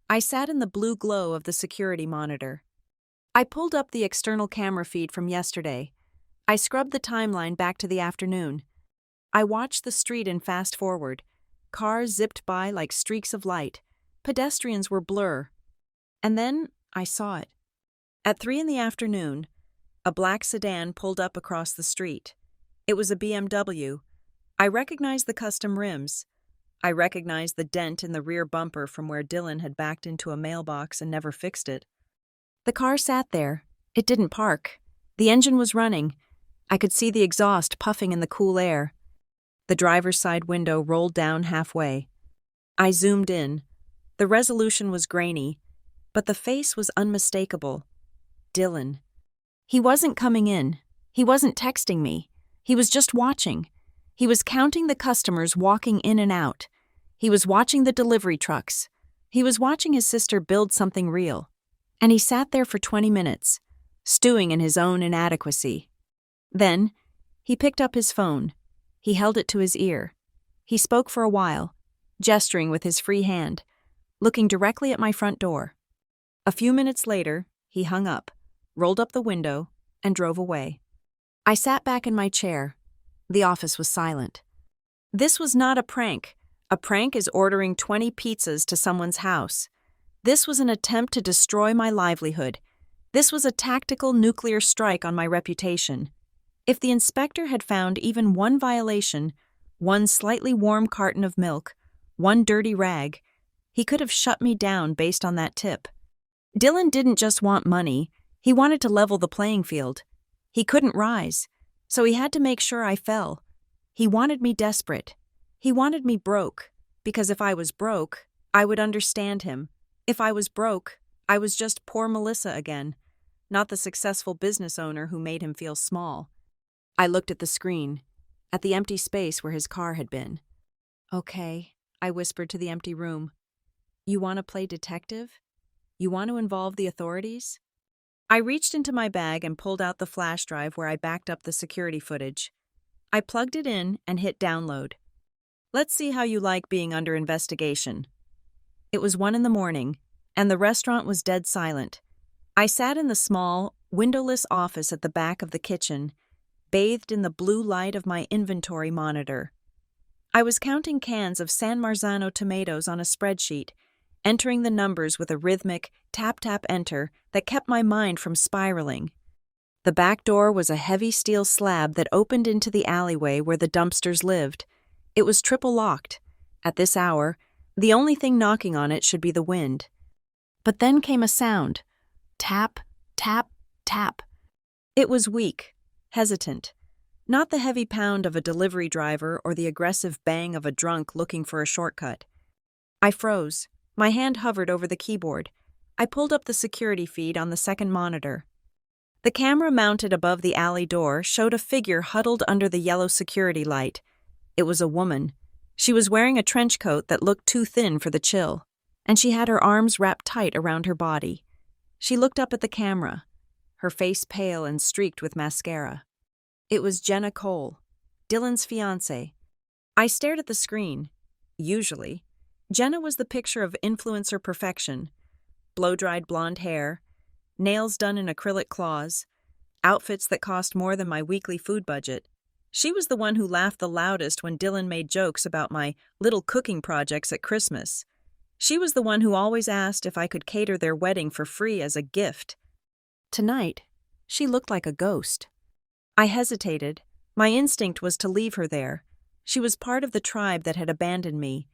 I sat in the blue glow of the security monitor. I pulled up the external camera feed from yesterday. I scrubbed the timeline back to the afternoon. I watched the street in fast forward. Cars zipped by like streaks of light. Pedestrians were blur. And then I saw it. At 3 p.m, a black sedan pulled up across the street. It was a BMW. I recognized the custom rims. I recognized the dent in the rear bumper from where Dylan had backed into a mailbox and never fixed it. The car sat there. It didn't park. The engine was running. I could see the exhaust puffing in the cool air. The driver's side window rolled down halfway. I zoomed in. The resolution was grainy, but the face was unmistakable. Dylan. He wasn't coming in. He wasn't texting me. He was just watching. He was counting the customers walking in and out. He was watching the delivery trucks. He was watching his sister build something real. And he sat there for 20 minutes, stewing in his own inadequacy. Then, he picked up his phone. He held it to his ear. He spoke for a while, gesturing with his free hand, looking directly at my front door. A few minutes later, he hung up, rolled up the window, and drove away. I sat back in my chair. The office was silent. This was not a prank. A prank is ordering 20 pizzas to someone's house. This was an attempt to destroy my livelihood. This was a tactical nuclear strike on my reputation. If the inspector had found even one violation, one slightly warm carton of milk, one dirty rag, he could have shut me down based on that tip. Dylan didn't just want money, he wanted to level the playing field. He couldn't rise, so he had to make sure I fell. He wanted me desperate. He wanted me broke, because if I was broke, I would understand him. If I was broke, I was just poor Melissa again, not the successful business owner who made him feel small. I looked at the screen, at the empty space where his car had been. "Okay," I whispered to the empty room. "You want to play detective? You want to involve the authorities?" I reached into my bag and pulled out the flash drive where I backed up the security footage. I plugged it in and hit download. "Let's see how you like being under investigation." It was 1 a.m, and the restaurant was dead silent. I sat in the small, windowless office at the back of the kitchen, bathed in the blue light of my inventory monitor. I was counting cans of San Marzano tomatoes on a spreadsheet, entering the numbers with a rhythmic tap-tap-enter that kept my mind from spiraling. The back door was a heavy steel slab that opened into the alleyway where the dumpsters lived. It was triple locked. At this hour, the only thing knocking on it should be the wind. But then came a sound. Tap, tap, tap. It was weak, hesitant. Not the heavy pound of a delivery driver or the aggressive bang of a drunk looking for a shortcut. I froze. My hand hovered over the keyboard. I pulled up the security feed on the second monitor. The camera mounted above the alley door showed a figure huddled under the yellow security light. It was a woman. She was wearing a trench coat that looked too thin for the chill, and she had her arms wrapped tight around her body. She looked up at the camera, her face pale and streaked with mascara. It was Jenna Cole, Dylan's fiancée. I stared at the screen. Usually, Jenna was the picture of influencer perfection. Blow-dried blonde hair, nails done in acrylic claws, outfits that cost more than my weekly food budget. She was the one who laughed the loudest when Dylan made jokes about my little cooking projects at Christmas. She was the one who always asked if I could cater their wedding for free as a gift. Tonight, she looked like a ghost. I hesitated. My instinct was to leave her there. She was part of the tribe that had abandoned me.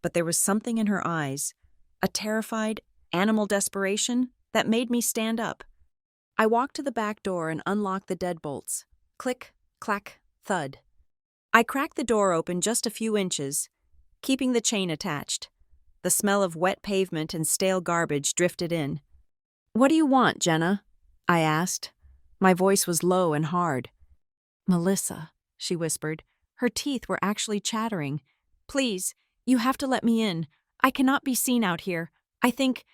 But there was something in her eyes, a terrified, animal desperation, that made me stand up. I walked to the back door and unlocked the deadbolts. Click, clack, thud. I cracked the door open just a few inches, keeping the chain attached. The smell of wet pavement and stale garbage drifted in. "What do you want, Jenna?" I asked. My voice was low and hard. "Melissa," she whispered. Her teeth were actually chattering. "Please, you have to let me in. I cannot be seen out here. I think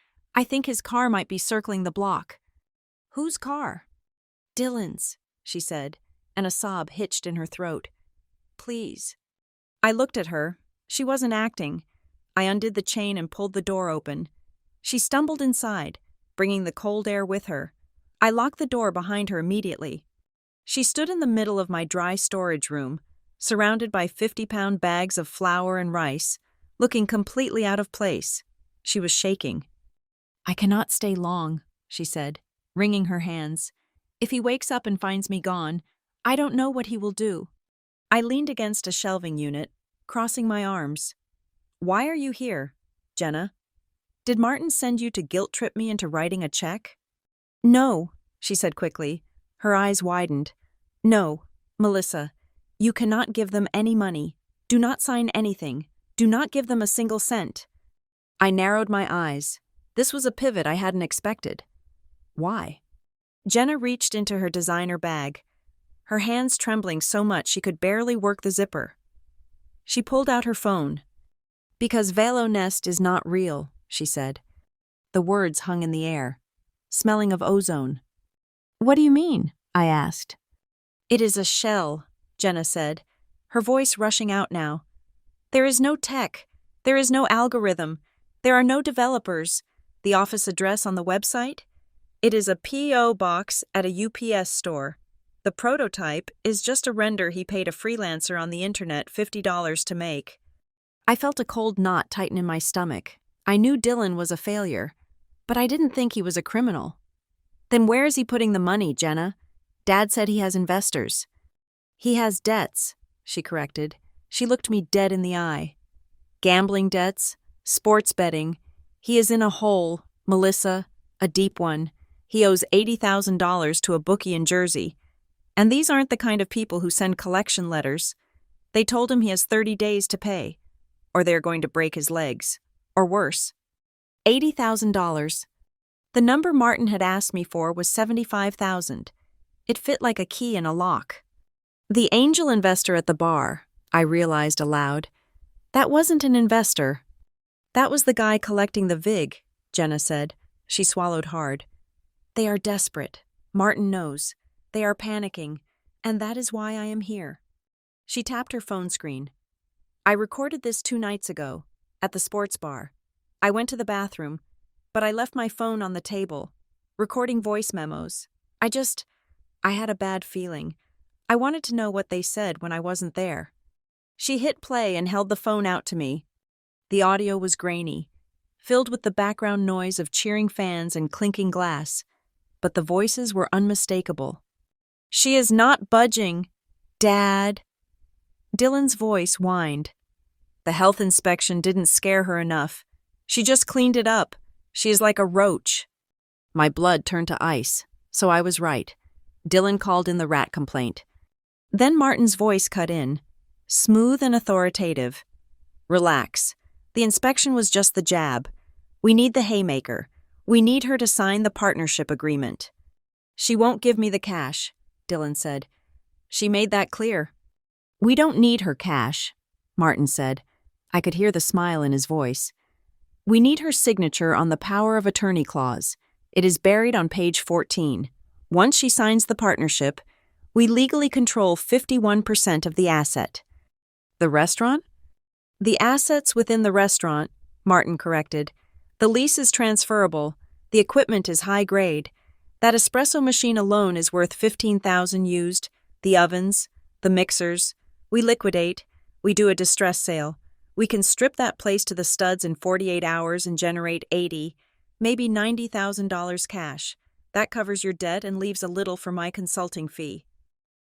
his car might be circling the block." "Whose car?" "Dylan's," she said, and a sob hitched in her throat. "Please." I looked at her. She wasn't acting. I undid the chain and pulled the door open. She stumbled inside, bringing the cold air with her. I locked the door behind her immediately. She stood in the middle of my dry storage room, surrounded by 50-pound bags of flour and rice, looking completely out of place. She was shaking. "I cannot stay long," she said, wringing her hands. "If he wakes up and finds me gone, I don't know what he will do." I leaned against a shelving unit, crossing my arms. Why are you here, Jenna? Did Martin send you to guilt-trip me into writing a check? No, she said quickly. Her eyes widened. No, Melissa, you cannot give them any money. Do not sign anything. Do not give them a single cent. I narrowed my eyes. This was a pivot I hadn't expected. Why? Jenna reached into her designer bag, her hands trembling so much she could barely work the zipper. She pulled out her phone. Because Velo Nest is not real, she said. The words hung in the air, smelling of ozone. What do you mean? I asked. It is a shell, Jenna said, her voice rushing out now. There is no tech. There is no algorithm. There are no developers. The office address on the website? It is a P.O. box at a UPS store. The prototype is just a render he paid a freelancer on the internet $50 to make. I felt a cold knot tighten in my stomach. I knew Dylan was a failure, but I didn't think he was a criminal. Then where is he putting the money, Jenna? Dad said he has investors. He has debts, she corrected. She looked me dead in the eye. Gambling debts, sports betting. He is in a hole, Melissa, a deep one. He owes $80,000 to a bookie in Jersey. And these aren't the kind of people who send collection letters. They told him he has 30 days to pay, or they're going to break his legs, or worse. $80,000. The number Martin had asked me for was $75,000. It fit like a key in a lock. The angel investor at the bar, I realized aloud. That wasn't an investor. That was the guy collecting the VIG, Jenna said. She swallowed hard. They are desperate. Martin knows. They are panicking, and that is why I am here. She tapped her phone screen. I recorded this 2 nights ago, at the sports bar. I went to the bathroom, but I left my phone on the table, recording voice memos. I had a bad feeling. I wanted to know what they said when I wasn't there. She hit play and held the phone out to me. The audio was grainy, filled with the background noise of cheering fans and clinking glass, but the voices were unmistakable. She is not budging, Dad. Dylan's voice whined. The health inspection didn't scare her enough. She just cleaned it up. She is like a roach. My blood turned to ice, so I was right. Dylan called in the rat complaint. Then Martin's voice cut in, smooth and authoritative. Relax. The inspection was just the jab. We need the haymaker. We need her to sign the partnership agreement. She won't give me the cash, Dylan said. She made that clear. We don't need her cash, Martin said. I could hear the smile in his voice. We need her signature on the power of attorney clause. It is buried on page 14. Once she signs the partnership, we legally control 51% of the asset. The restaurant? The assets within the restaurant, Martin corrected. The lease is transferable. The equipment is high grade. That espresso machine alone is worth $15,000 used. The ovens, the mixers. We liquidate. We do a distress sale. We can strip that place to the studs in 48 hours and generate $80,000, maybe $90,000 cash. That covers your debt and leaves a little for my consulting fee.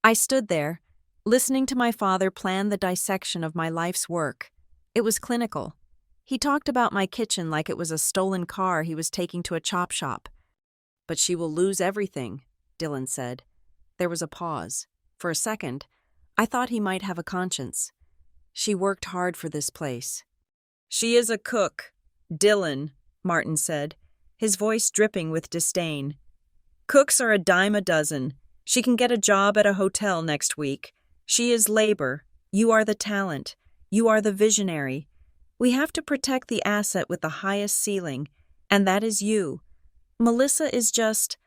I stood there, listening to my father plan the dissection of my life's work. It was clinical. He talked about my kitchen like it was a stolen car he was taking to a chop shop. But she will lose everything, Dylan said. There was a pause. For a second, I thought he might have a conscience. She worked hard for this place. She is a cook, Dylan, Martin said, his voice dripping with disdain. Cooks are a dime a dozen. She can get a job at a hotel next week. She is labor. You are the talent. You are the visionary. We have to protect the asset with the highest ceiling, and that is you. Melissa is just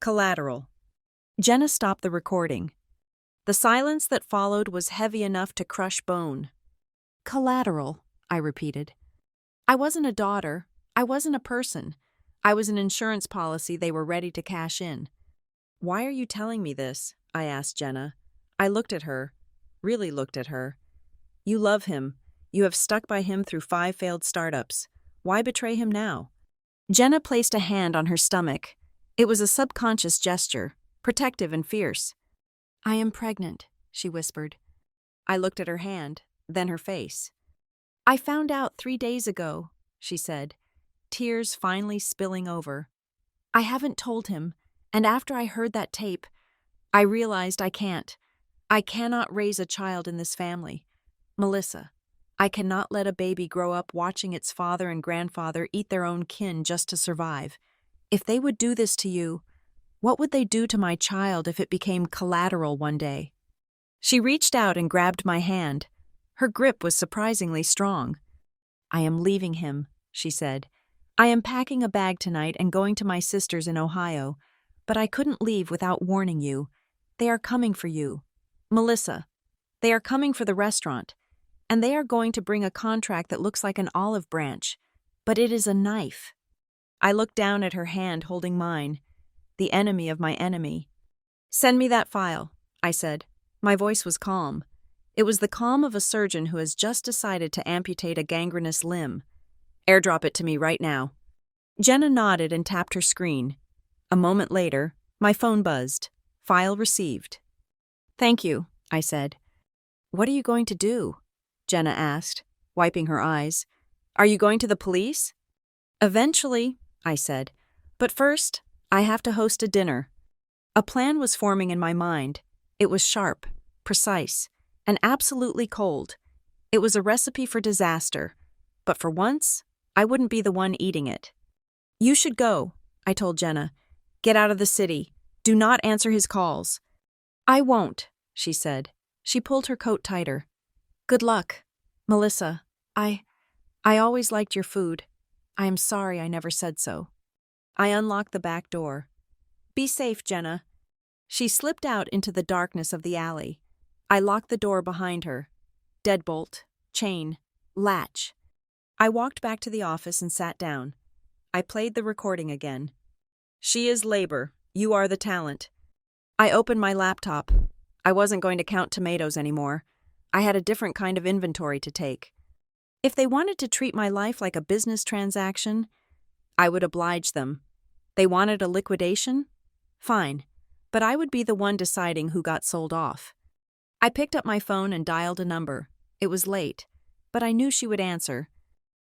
collateral. Jenna stopped the recording. The silence that followed was heavy enough to crush bone. Collateral, I repeated. I wasn't a daughter. I wasn't a person. I was an insurance policy they were ready to cash in. Why are you telling me this? I asked Jenna. I looked at her, really looked at her. You love him. You have stuck by him through 5 failed startups. Why betray him now? Jenna placed a hand on her stomach. It was a subconscious gesture, protective and fierce. I am pregnant, she whispered. I looked at her hand, then her face. I found out 3 days ago, she said, tears finally spilling over. I haven't told him, and after I heard that tape, I realized I can't. I cannot raise a child in this family. Melissa, I cannot let a baby grow up watching its father and grandfather eat their own kin just to survive. If they would do this to you, what would they do to my child if it became collateral one day? She reached out and grabbed my hand. Her grip was surprisingly strong. I am leaving him, she said. I am packing a bag tonight and going to my sister's in Ohio, but I couldn't leave without warning you. They are coming for you. Melissa, they are coming for the restaurant, and they are going to bring a contract that looks like an olive branch, but it is a knife. I looked down at her hand holding mine, the enemy of my enemy. Send me that file, I said. My voice was calm. It was the calm of a surgeon who has just decided to amputate a gangrenous limb. Airdrop it to me right now. Jenna nodded and tapped her screen. A moment later, my phone buzzed. File received. Thank you, I said. What are you going to do? Jenna asked, wiping her eyes. Are you going to the police? Eventually, I said. But first, I have to host a dinner. A plan was forming in my mind. It was sharp, precise, and absolutely cold. It was a recipe for disaster. But for once, I wouldn't be the one eating it. You should go, I told Jenna. Get out of the city. Do not answer his calls. I won't, she said. She pulled her coat tighter. Good luck. Melissa, I always liked your food. I am sorry I never said so. I unlocked the back door. Be safe, Jenna. She slipped out into the darkness of the alley. I locked the door behind her. Deadbolt, chain, latch. I walked back to the office and sat down. I played the recording again. She is labor. You are the talent. I opened my laptop. I wasn't going to count tomatoes anymore. I had a different kind of inventory to take. If they wanted to treat my life like a business transaction, I would oblige them. They wanted a liquidation? Fine. But I would be the one deciding who got sold off. I picked up my phone and dialed a number. It was late, but I knew she would answer.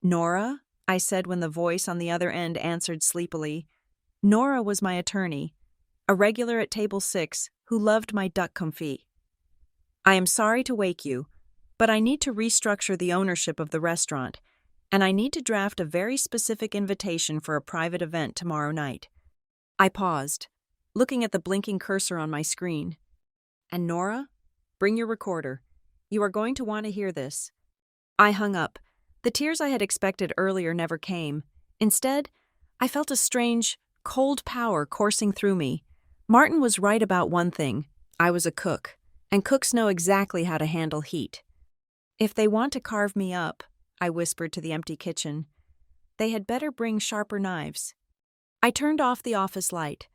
Nora? I said when the voice on the other end answered sleepily. Nora was my attorney, a regular at table 6 who loved my duck confit. I am sorry to wake you, but I need to restructure the ownership of the restaurant, and I need to draft a very specific invitation for a private event tomorrow night. I paused, looking at the blinking cursor on my screen. And Nora, bring your recorder. You are going to want to hear this. I hung up. The tears I had expected earlier never came. Instead, I felt a strange, cold power coursing through me. Martin was right about one thing. I was a cook, and cooks know exactly how to handle heat. If they want to carve me up, I whispered to the empty kitchen, they had better bring sharper knives. I turned off the office light.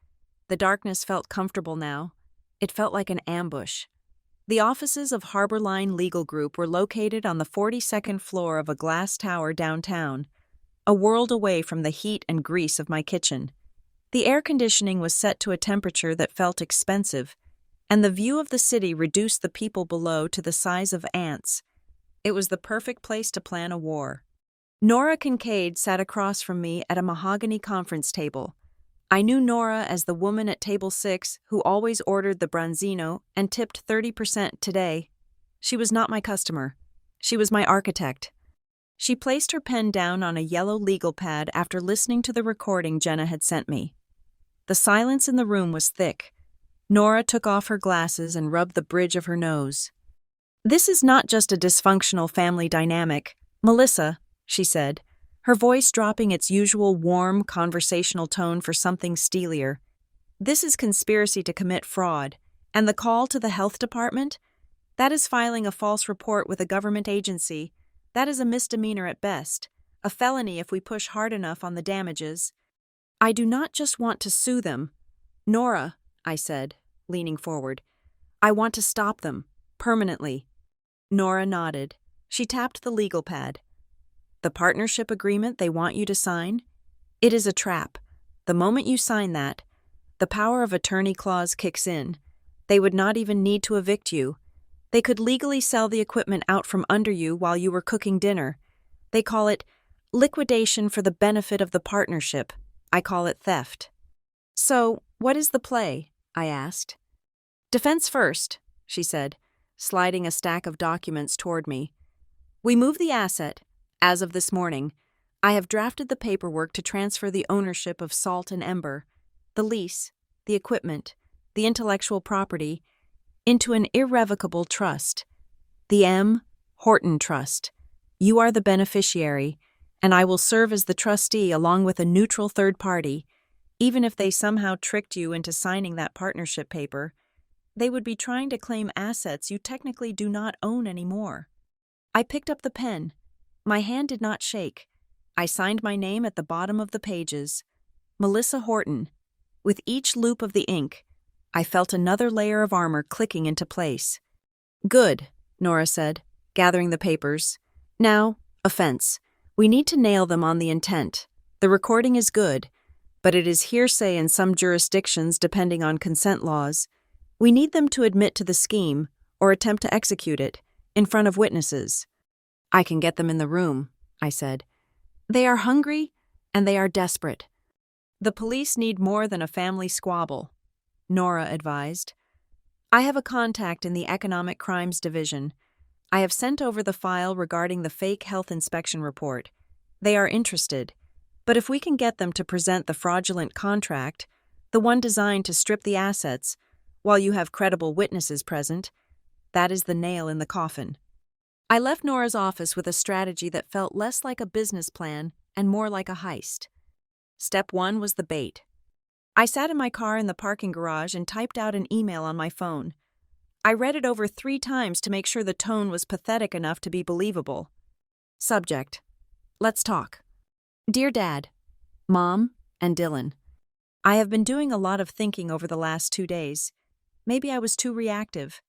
The darkness felt comfortable now. It felt like an ambush. The offices of Harbor Line Legal Group were located on the 42nd floor of a glass tower downtown, a world away from the heat and grease of my kitchen. The air conditioning was set to a temperature that felt expensive, and the view of the city reduced the people below to the size of ants. It was the perfect place to plan a war. Nora Kincaid sat across from me at a mahogany conference table. I knew Nora as the woman at table 6 who always ordered the branzino and tipped 30% today. She was not my customer. She was my architect. She placed her pen down on a yellow legal pad after listening to the recording Jenna had sent me. The silence in the room was thick. Nora took off her glasses and rubbed the bridge of her nose. This is not just a dysfunctional family dynamic, Melissa, she said, her voice dropping its usual warm, conversational tone for something steelier. This is conspiracy to commit fraud, and the call to the health department? That is filing a false report with a government agency. That is a misdemeanor at best, a felony if we push hard enough on the damages. I do not just want to sue them. Nora, I said, leaning forward, I want to stop them, permanently. Nora nodded. She tapped the legal pad. The partnership agreement they want you to sign? It is a trap. The moment you sign that, the power of attorney clause kicks in. They would not even need to evict you. They could legally sell the equipment out from under you while you were cooking dinner. They call it liquidation for the benefit of the partnership. I call it theft. So, what is the play? I asked. Defense first, she said, sliding a stack of documents toward me. We move the asset. As of this morning, I have drafted the paperwork to transfer the ownership of Salt and Ember, the lease, the equipment, the intellectual property, into an irrevocable trust, the M. Horton Trust. You are the beneficiary, and I will serve as the trustee along with a neutral third party. Even if they somehow tricked you into signing that partnership paper, they would be trying to claim assets you technically do not own anymore. I picked up the pen. My hand did not shake. I signed my name at the bottom of the pages. Melissa Horton. With each loop of the ink, I felt another layer of armor clicking into place. Good, Nora said, gathering the papers. Now, offense. We need to nail them on the intent. The recording is good, but it is hearsay in some jurisdictions depending on consent laws. We need them to admit to the scheme, or attempt to execute it, in front of witnesses. I can get them in the room, I said. They are hungry, and they are desperate. The police need more than a family squabble, Nora advised. I have a contact in the Economic Crimes Division. I have sent over the file regarding the fake health inspection report. They are interested, but if we can get them to present the fraudulent contract, the one designed to strip the assets, while you have credible witnesses present, that is the nail in the coffin. I left Nora's office with a strategy that felt less like a business plan and more like a heist. Step 1 was the bait. I sat in my car in the parking garage and typed out an email on my phone. I read it over 3 times to make sure the tone was pathetic enough to be believable. Subject: Let's talk. Dear Dad, Mom, and Dylan. I have been doing a lot of thinking over the last 2 days. Maybe I was too reactive.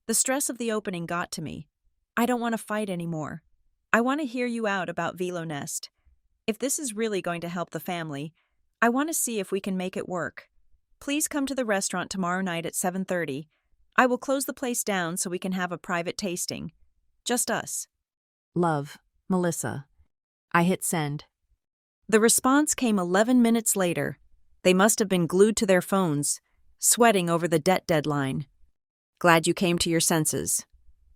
The stress of the opening got to me. I don't want to fight anymore. I want to hear you out about Velo Nest. If this is really going to help the family, I want to see if we can make it work. Please come to the restaurant tomorrow night at 7:30. I will close the place down so we can have a private tasting. Just us. Love, Melissa. I hit send. The response came 11 minutes later. They must have been glued to their phones, sweating over the debt deadline. Glad you came to your senses.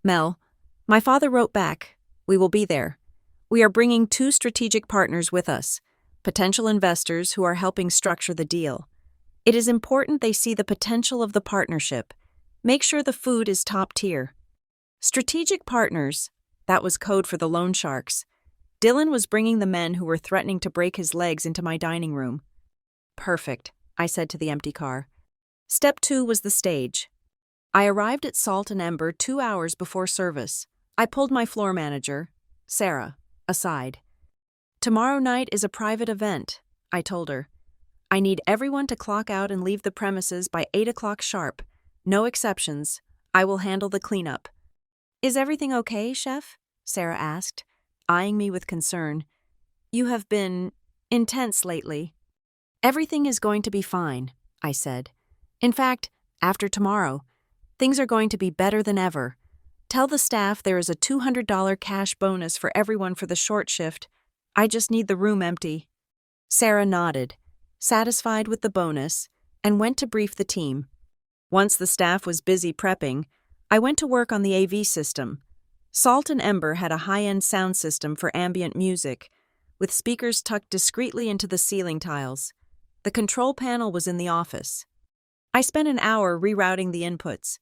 Mel, my father wrote back. We will be there. We are bringing 2 strategic partners with us, potential investors who are helping structure the deal. It is important they see the potential of the partnership. Make sure the food is top tier. Strategic partners, that was code for the loan sharks. Dylan was bringing the men who were threatening to break his legs into my dining room. Perfect, I said to the empty car. Step 2 was the stage. I arrived at Salt and Ember 2 hours before service. I pulled my floor manager, Sarah, aside. Tomorrow night is a private event, I told her. I need everyone to clock out and leave the premises by 8 o'clock sharp. No exceptions. I will handle the cleanup. Is everything okay, Chef? Sarah asked, eyeing me with concern. You have been intense lately. Everything is going to be fine, I said. In fact, after tomorrow, things are going to be better than ever. Tell the staff there is a $200 cash bonus for everyone for the short shift. I just need the room empty. Sarah nodded, satisfied with the bonus, and went to brief the team. Once the staff was busy prepping, I went to work on the AV system. Salt and Ember had a high-end sound system for ambient music, with speakers tucked discreetly into the ceiling tiles. The control panel was in the office. I spent an hour rerouting the inputs.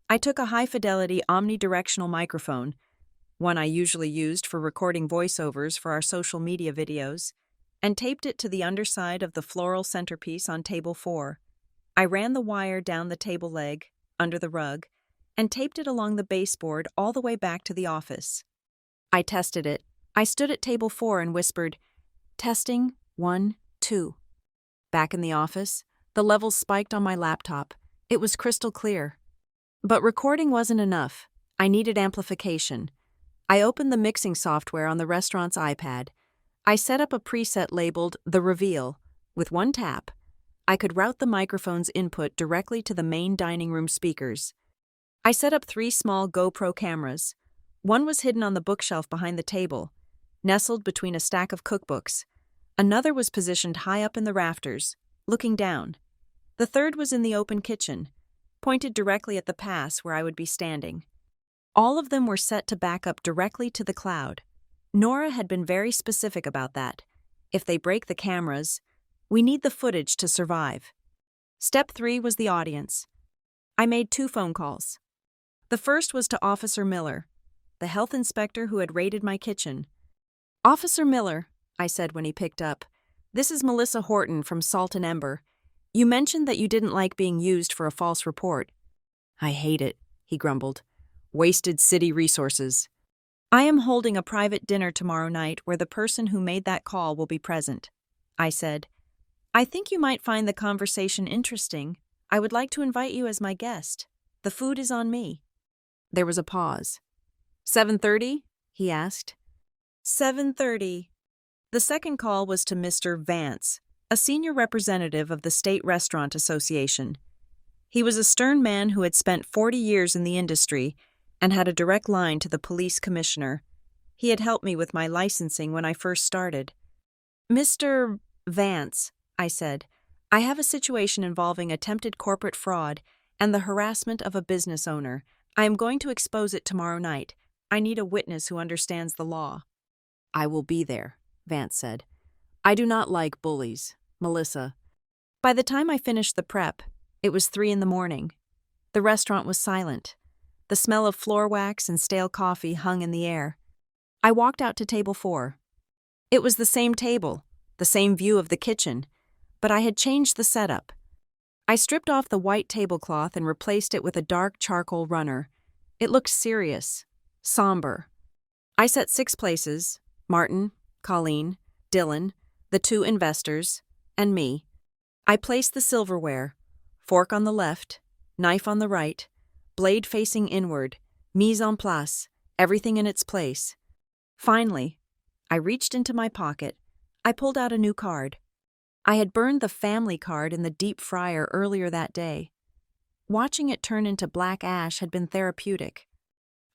I took a high-fidelity omnidirectional microphone, one I usually used for recording voiceovers for our social media videos, and taped it to the underside of the floral centerpiece on table 4. I ran the wire down the table leg, under the rug, and taped it along the baseboard all the way back to the office. I tested it. I stood at table 4 and whispered, "Testing, 1, 2. Back in the office, the levels spiked on my laptop. It was crystal clear. But recording wasn't enough. I needed amplification. I opened the mixing software on the restaurant's iPad. I set up a preset labeled The Reveal. With one tap, I could route the microphone's input directly to the main dining room speakers. I set up 3 small GoPro cameras. One was hidden on the bookshelf behind the table. nestled between a stack of cookbooks. Another was positioned high up in the rafters, looking down. The third was in the open kitchen, pointed directly at the pass where I would be standing. All of them were set to back up directly to the cloud. Nora had been very specific about that. If they break the cameras, we need the footage to survive. Step 3 was the audience. I made 2 phone calls. The first was to Officer Miller, the health inspector who had raided my kitchen. "Officer Miller," I said when he picked up, "this is Melissa Horton from Salt and Ember. You mentioned that you didn't like being used for a false report." "I hate it," he grumbled. "Wasted city resources." "I am holding a private dinner tomorrow night where the person who made that call will be present," I said. "I think you might find the conversation interesting. I would like to invite you as my guest. The food is on me." There was a pause. 7:30? He asked. 7:30. The second call was to Mr. Vance, a senior representative of the State Restaurant Association. He was a stern man who had spent 40 years in the industry and had a direct line to the police commissioner. He had helped me with my licensing when I first started. "Mr. Vance," I said, "I have a situation involving attempted corporate fraud and the harassment of a business owner. I am going to expose it tomorrow night. I need a witness who understands the law." "I will be there," Vance said. "I do not like bullies, Melissa." By the time I finished the prep, it was 3 a.m. The restaurant was silent. The smell of floor wax and stale coffee hung in the air. I walked out to table 4. It was the same table, the same view of the kitchen, but I had changed the setup. I stripped off the white tablecloth and replaced it with a dark charcoal runner. It looked serious, somber. I set 6 places: Martin, Colleen, Dylan, the 2 investors, and me. I placed the silverware: fork on the left, knife on the right, blade facing inward, mise en place, everything in its place. Finally, I reached into my pocket. I pulled out a new card. I had burned the family card in the deep fryer earlier that day. Watching it turn into black ash had been therapeutic.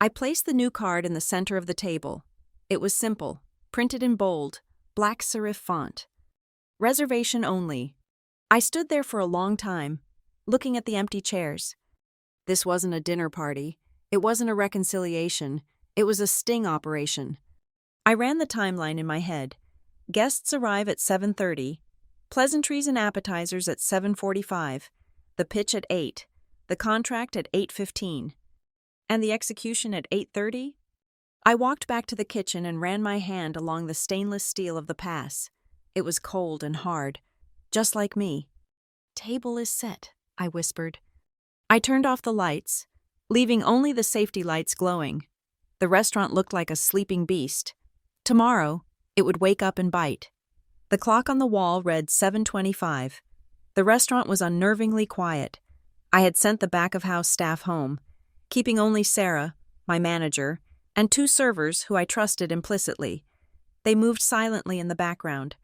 I placed the new card in the center of the table. It was simple, printed in bold, black serif font. Reservation only. I stood there for a long time, looking at the empty chairs. This wasn't a dinner party. It wasn't a reconciliation. It was a sting operation. I ran the timeline in my head. Guests arrive at 7:30. Pleasantries and appetizers at 7:45, the pitch at 8, the contract at 8:15, and the execution at 8:30? I walked back to the kitchen and ran my hand along the stainless steel of the pass. It was cold and hard, just like me. "Table is set," I whispered. I turned off the lights, leaving only the safety lights glowing. The restaurant looked like a sleeping beast. Tomorrow, it would wake up and bite. The clock on the wall read 7:25. The restaurant was unnervingly quiet. I had sent the back-of-house staff home, keeping only Sarah, my manager, and 2 servers who I trusted implicitly. They moved silently in the background,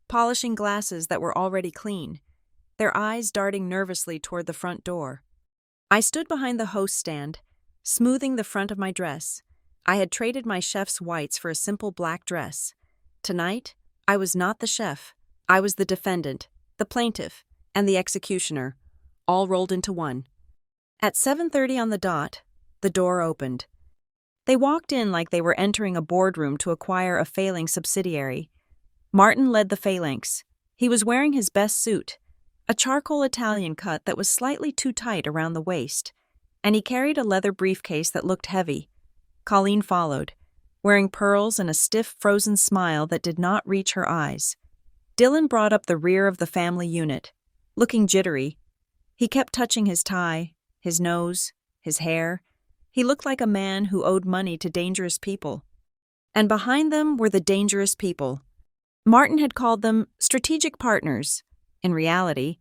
polishing glasses that were already clean, their eyes darting nervously toward the front door. I stood behind the host stand, smoothing the front of my dress. I had traded my chef's whites for a simple black dress. Tonight, I was not the chef. I was the defendant, the plaintiff, and the executioner, all rolled into one. At 7:30 on the dot, the door opened. They walked in like they were entering a boardroom to acquire a failing subsidiary. Martin led the phalanx. He was wearing his best suit, a charcoal Italian cut that was slightly too tight around the waist, and he carried a leather briefcase that looked heavy. Colleen followed, wearing pearls and a stiff, frozen smile that did not reach her eyes. Dylan brought up the rear of the family unit, looking jittery. He kept touching his tie, his nose, his hair. He looked like a man who owed money to dangerous people. And behind them were the dangerous people. Martin had called them strategic partners. In reality,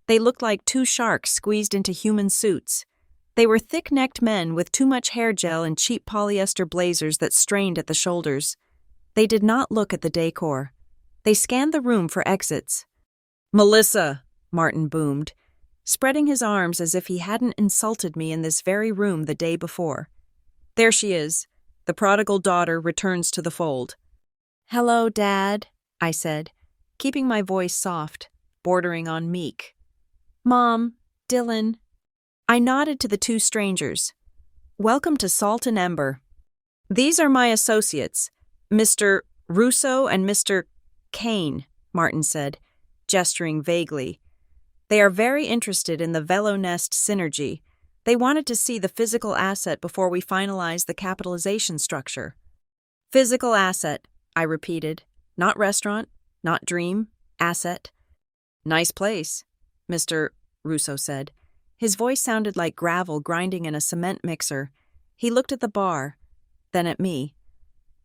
they looked like 2 sharks squeezed into human suits. They were thick-necked men with too much hair gel and cheap polyester blazers that strained at the shoulders. They did not look at the decor. They scanned the room for exits. "Melissa," Martin boomed, spreading his arms as if he hadn't insulted me in this very room the day before. "There she is. The prodigal daughter returns to the fold." "Hello, Dad," I said, keeping my voice soft, bordering on meek. "Mom, Dylan." I nodded to the two strangers. "Welcome to Salt and Ember. These are my associates, Mr. Russo and Mr. Kane," Martin said, gesturing vaguely. "They are very interested in the Velonest synergy. They wanted to see the physical asset before we finalize the capitalization structure." "Physical asset," I repeated. "Not restaurant, not dream, asset." "Nice place," Mr. Russo said. His voice sounded like gravel grinding in a cement mixer. He looked at the bar, then at me.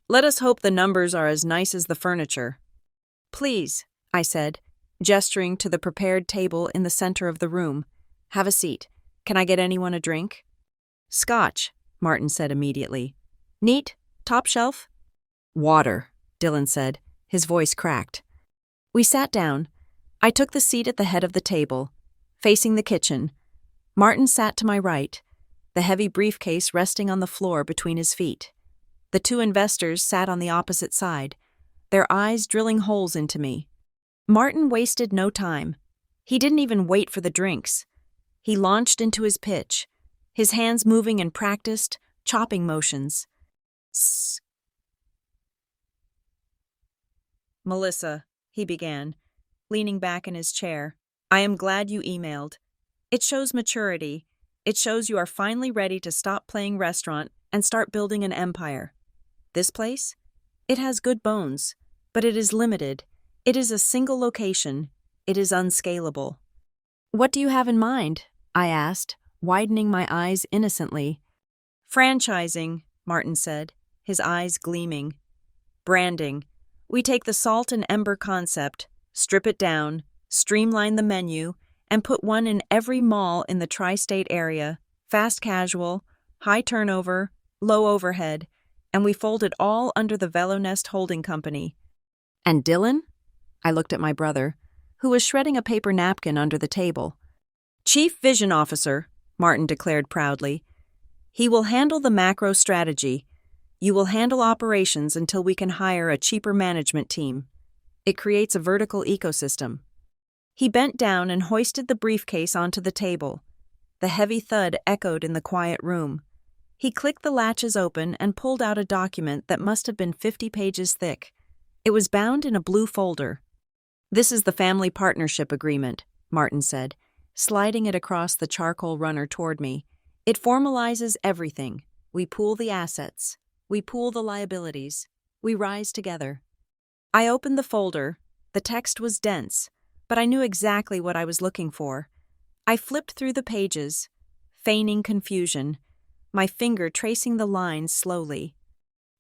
"Let us hope the numbers are as nice as the furniture." "Please," I said, gesturing to the prepared table in the center of the room. "Have a seat. Can I get anyone a drink?" "Scotch," Martin said immediately. "Neat? Top shelf?" "Water," Dylan said. His voice cracked. We sat down. I took the seat at the head of the table, facing the kitchen. Martin sat to my right, the heavy briefcase resting on the floor between his feet. The two investors sat on the opposite side, their eyes drilling holes into me. Martin wasted no time. He didn't even wait for the drinks. He launched into his pitch, his hands moving in practiced, chopping motions. "Sss. Melissa," he began, leaning back in his chair, "I am glad you emailed. It shows maturity. It shows you are finally ready to stop playing restaurant and start building an empire. This place? It has good bones, but it is limited. It is a single location. It is unscalable." "What do you have in mind?" I asked, widening my eyes innocently. "Franchising," Martin said, his eyes gleaming. "Branding. We take the Salt and Ember concept, strip it down, streamline the menu, and put one in every mall in the tri-state area, fast casual, high turnover, low overhead, and we fold it all under the Velonest Holding Company." "And Dylan?" I looked at my brother, who was shredding a paper napkin under the table. "Chief Vision Officer," Martin declared proudly. "He will handle the macro strategy. You will handle operations until we can hire a cheaper management team. It creates a vertical ecosystem." He bent down and hoisted the briefcase onto the table. The heavy thud echoed in the quiet room. He clicked the latches open and pulled out a document that must have been 50 pages thick. It was bound in a blue folder. "This is the family partnership agreement," Martin said, sliding it across the charcoal runner toward me. "It formalizes everything. We pool the assets. We pool the liabilities. We rise together." I opened the folder. The text was dense, but I knew exactly what I was looking for. I flipped through the pages, feigning confusion, my finger tracing the lines slowly.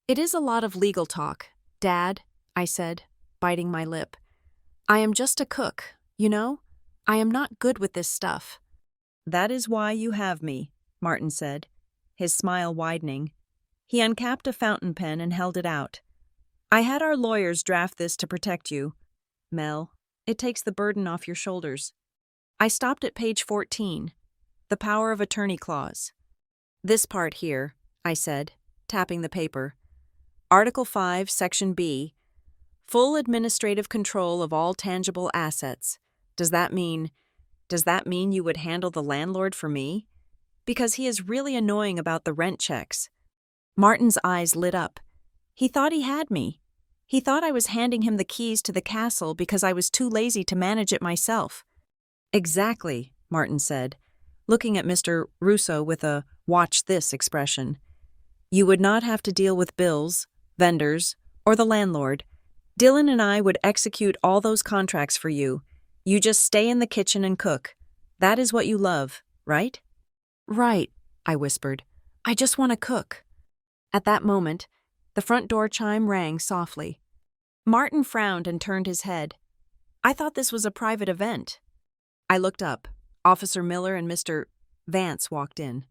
"It is a lot of legal talk, Dad," I said, biting my lip. "I am just a cook, you know? I am not good with this stuff." "That is why you have me," Martin said, his smile widening. He uncapped a fountain pen and held it out. "I had our lawyers draft this to protect you. Mel, it takes the burden off your shoulders." I stopped at page 14, the power of attorney clause. "This part here," I said, tapping the paper. "Article 5, Section B. Full administrative control of all tangible assets. Does that mean you would handle the landlord for me? Because he is really annoying about the rent checks." Martin's eyes lit up. He thought he had me. He thought I was handing him the keys to the castle because I was too lazy to manage it myself. "Exactly," Martin said, looking at Mr. Russo with a "watch this" expression. "You would not have to deal with bills, vendors, or the landlord. Dylan and I would execute all those contracts for you. You just stay in the kitchen and cook. That is what you love, right?" "Right," I whispered. "I just want to cook." At that moment, the front door chime rang softly. Martin frowned and turned his head. I thought this was a private event. I looked up. Officer Miller and Mr. Vance walked in.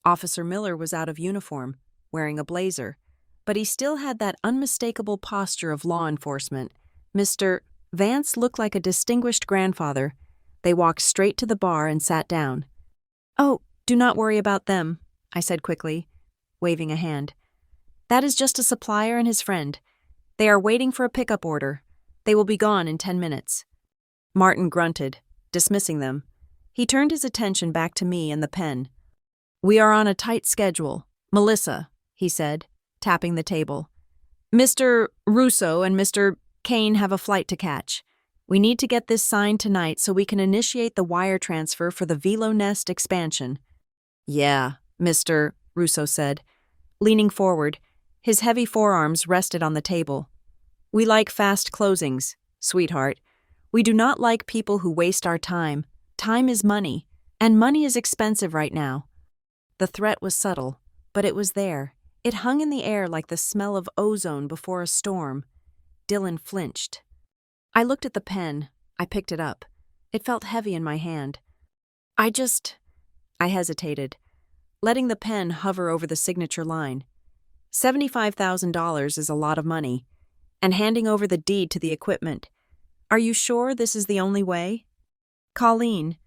Officer Miller was out of uniform, wearing a blazer, but he still had that unmistakable posture of law enforcement. Mr. Vance looked like a distinguished grandfather. They walked straight to the bar and sat down. "Oh, do not worry about them," I said quickly, waving a hand. "That is just a supplier and his friend. They are waiting for a pickup order. They will be gone in 10 minutes. Martin grunted, dismissing them. He turned his attention back to me and the pen. We are on a tight schedule. Melissa, he said, tapping the table. Mr. Russo and Mr. Kane have a flight to catch. We need to get this signed tonight so we can initiate the wire transfer for the Velo Nest expansion. Yeah, Mr. Russo said, leaning forward. His heavy forearms rested on the table. We like fast closings, sweetheart. We do not like people who waste our time. Time is money, and money is expensive right now. The threat was subtle, but it was there. It hung in the air like the smell of ozone before a storm. Dylan flinched. I looked at the pen. I picked it up. It felt heavy in my hand. I hesitated, letting the pen hover over the signature line. $75,000 is a lot of money, and handing over the deed to the equipment. Are you sure this is the only way? Colleen,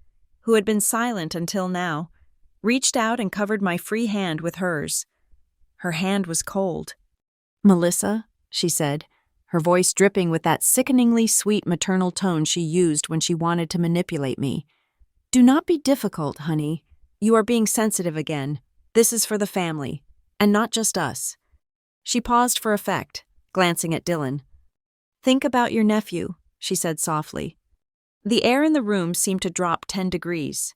who had been silent until now, reached out and covered my free hand with hers. Her hand was cold. Melissa, she said, her voice dripping with that sickeningly sweet maternal tone she used when she wanted to manipulate me. Do not be difficult, honey. You are being sensitive again. This is for the family, and not just us. She paused for effect, glancing at Dylan. Think about your nephew, she said softly. The air in the room seemed to drop 10 degrees.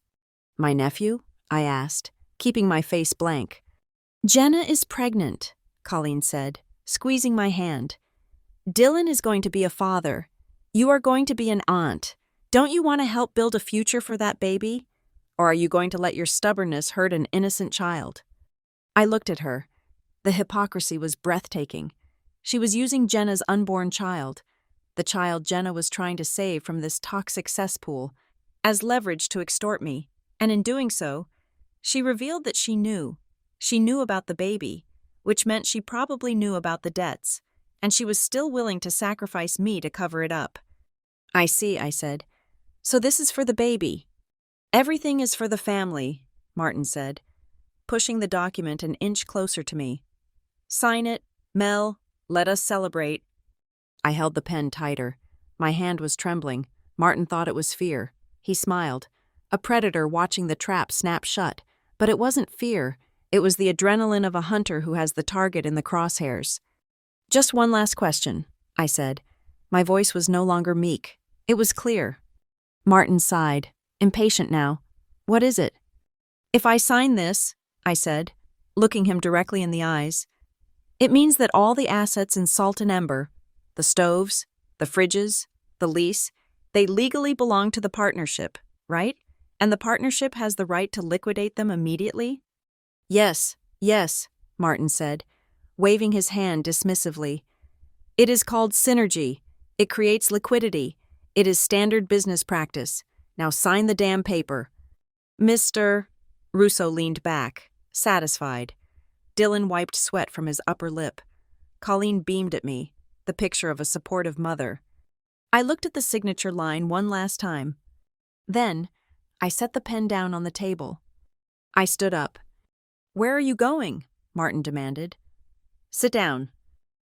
My nephew? I asked, keeping my face blank. Jenna is pregnant, Colleen said, squeezing my hand. Dylan is going to be a father. You are going to be an aunt. Don't you want to help build a future for that baby? Or are you going to let your stubbornness hurt an innocent child? I looked at her. The hypocrisy was breathtaking. She was using Jenna's unborn child, the child Jenna was trying to save from this toxic cesspool, as leverage to extort me, and in doing so, she revealed that she knew. She knew about the baby, which meant she probably knew about the debts, and she was still willing to sacrifice me to cover it up. I see, I said. So this is for the baby. Everything is for the family, Martin said, pushing the document an inch closer to me. Sign it, Mel. Let us celebrate. I held the pen tighter. My hand was trembling. Martin thought it was fear. He smiled. A predator watching the trap snap shut. But it wasn't fear. It was the adrenaline of a hunter who has the target in the crosshairs. Just one last question, I said. My voice was no longer meek. It was clear. Martin sighed, impatient now. What is it? If I sign this, I said, looking him directly in the eyes, it means that all the assets in Salt and Ember, the stoves, the fridges, the lease, they legally belong to the partnership, right? And the partnership has the right to liquidate them immediately? Yes, Martin said, waving his hand dismissively. It is called synergy. It creates liquidity. It is standard business practice. Now sign the damn paper. Mr. Russo leaned back, satisfied. Dylan wiped sweat from his upper lip. Colleen beamed at me, the picture of a supportive mother. I looked at the signature line one last time. Then, I set the pen down on the table. I stood up. Where are you going? Martin demanded. Sit down.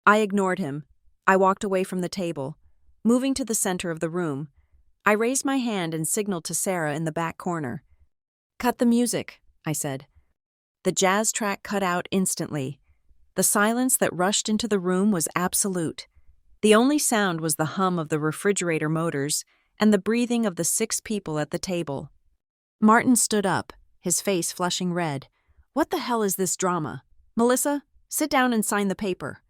I ignored him. I walked away from the table, moving to the center of the room. I raised my hand and signaled to Sarah in the back corner. Cut the music, I said. The jazz track cut out instantly. The silence that rushed into the room was absolute. The only sound was the hum of the refrigerator motors and the breathing of the 6 people at the table. Martin stood up, his face flushing red. What the hell is this drama? Melissa, sit down and sign the paper.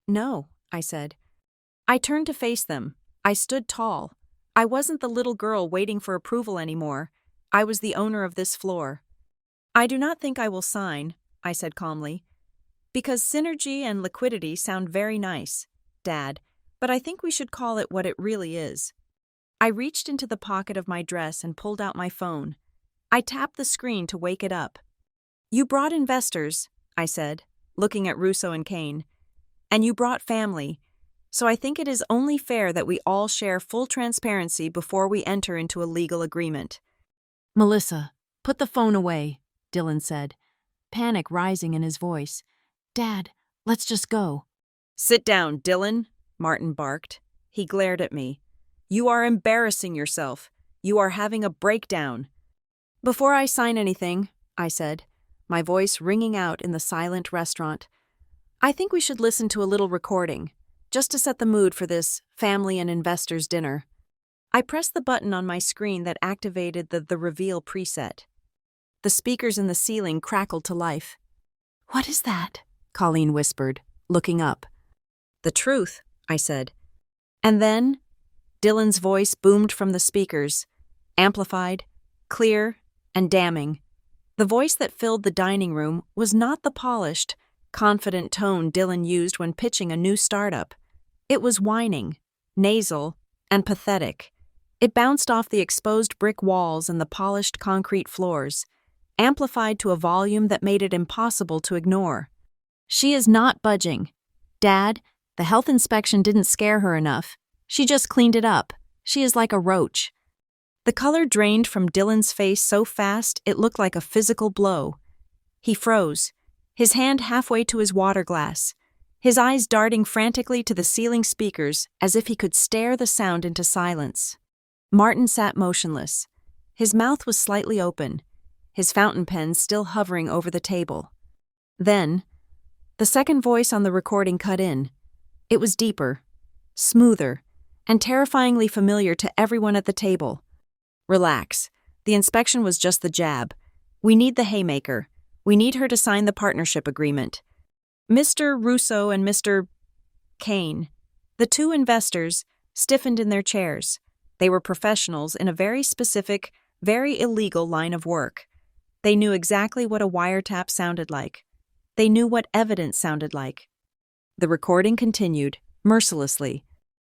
No, I said. I turned to face them. I stood tall. I wasn't the little girl waiting for approval anymore. I was the owner of this floor. I do not think I will sign, I said calmly, because synergy and liquidity sound very nice, Dad, but I think we should call it what it really is. I reached into the pocket of my dress and pulled out my phone. I tapped the screen to wake it up. You brought investors, I said, looking at Russo and Kane, and you brought family, so I think it is only fair that we all share full transparency before we enter into a legal agreement. Melissa, put the phone away, Dylan said, panic rising in his voice. Dad, let's just go. "Sit down, Dylan," Martin barked. He glared at me. "You are embarrassing yourself. You are having a breakdown." "Before I sign anything," I said, my voice ringing out in the silent restaurant, "I think we should listen to a little recording, just to set the mood for this family and investors dinner." I pressed the button on my screen that activated the reveal preset. The speakers in the ceiling crackled to life. "What is that?" Colleen whispered, looking up. "The truth," I said. And then, Dylan's voice boomed from the speakers, amplified, clear, and damning. The voice that filled the dining room was not the polished, confident tone Dylan used when pitching a new startup. It was whining, nasal, and pathetic. It bounced off the exposed brick walls and the polished concrete floors, amplified to a volume that made it impossible to ignore. "She is not budging. Dad, the health inspection didn't scare her enough. She just cleaned it up. She is like a roach." The color drained from Dylan's face so fast it looked like a physical blow. He froze, his hand halfway to his water glass, his eyes darting frantically to the ceiling speakers as if he could stare the sound into silence. Martin sat motionless. His mouth was slightly open, his fountain pen still hovering over the table. Then, the second voice on the recording cut in. It was deeper, smoother, and terrifyingly familiar to everyone at the table. "Relax. The inspection was just the jab. We need the haymaker. We need her to sign the partnership agreement." Mr. Russo and Mr. Kane, the two investors, stiffened in their chairs. They were professionals in a very specific, very illegal line of work. They knew exactly what a wiretap sounded like. They knew what evidence sounded like. The recording continued, mercilessly.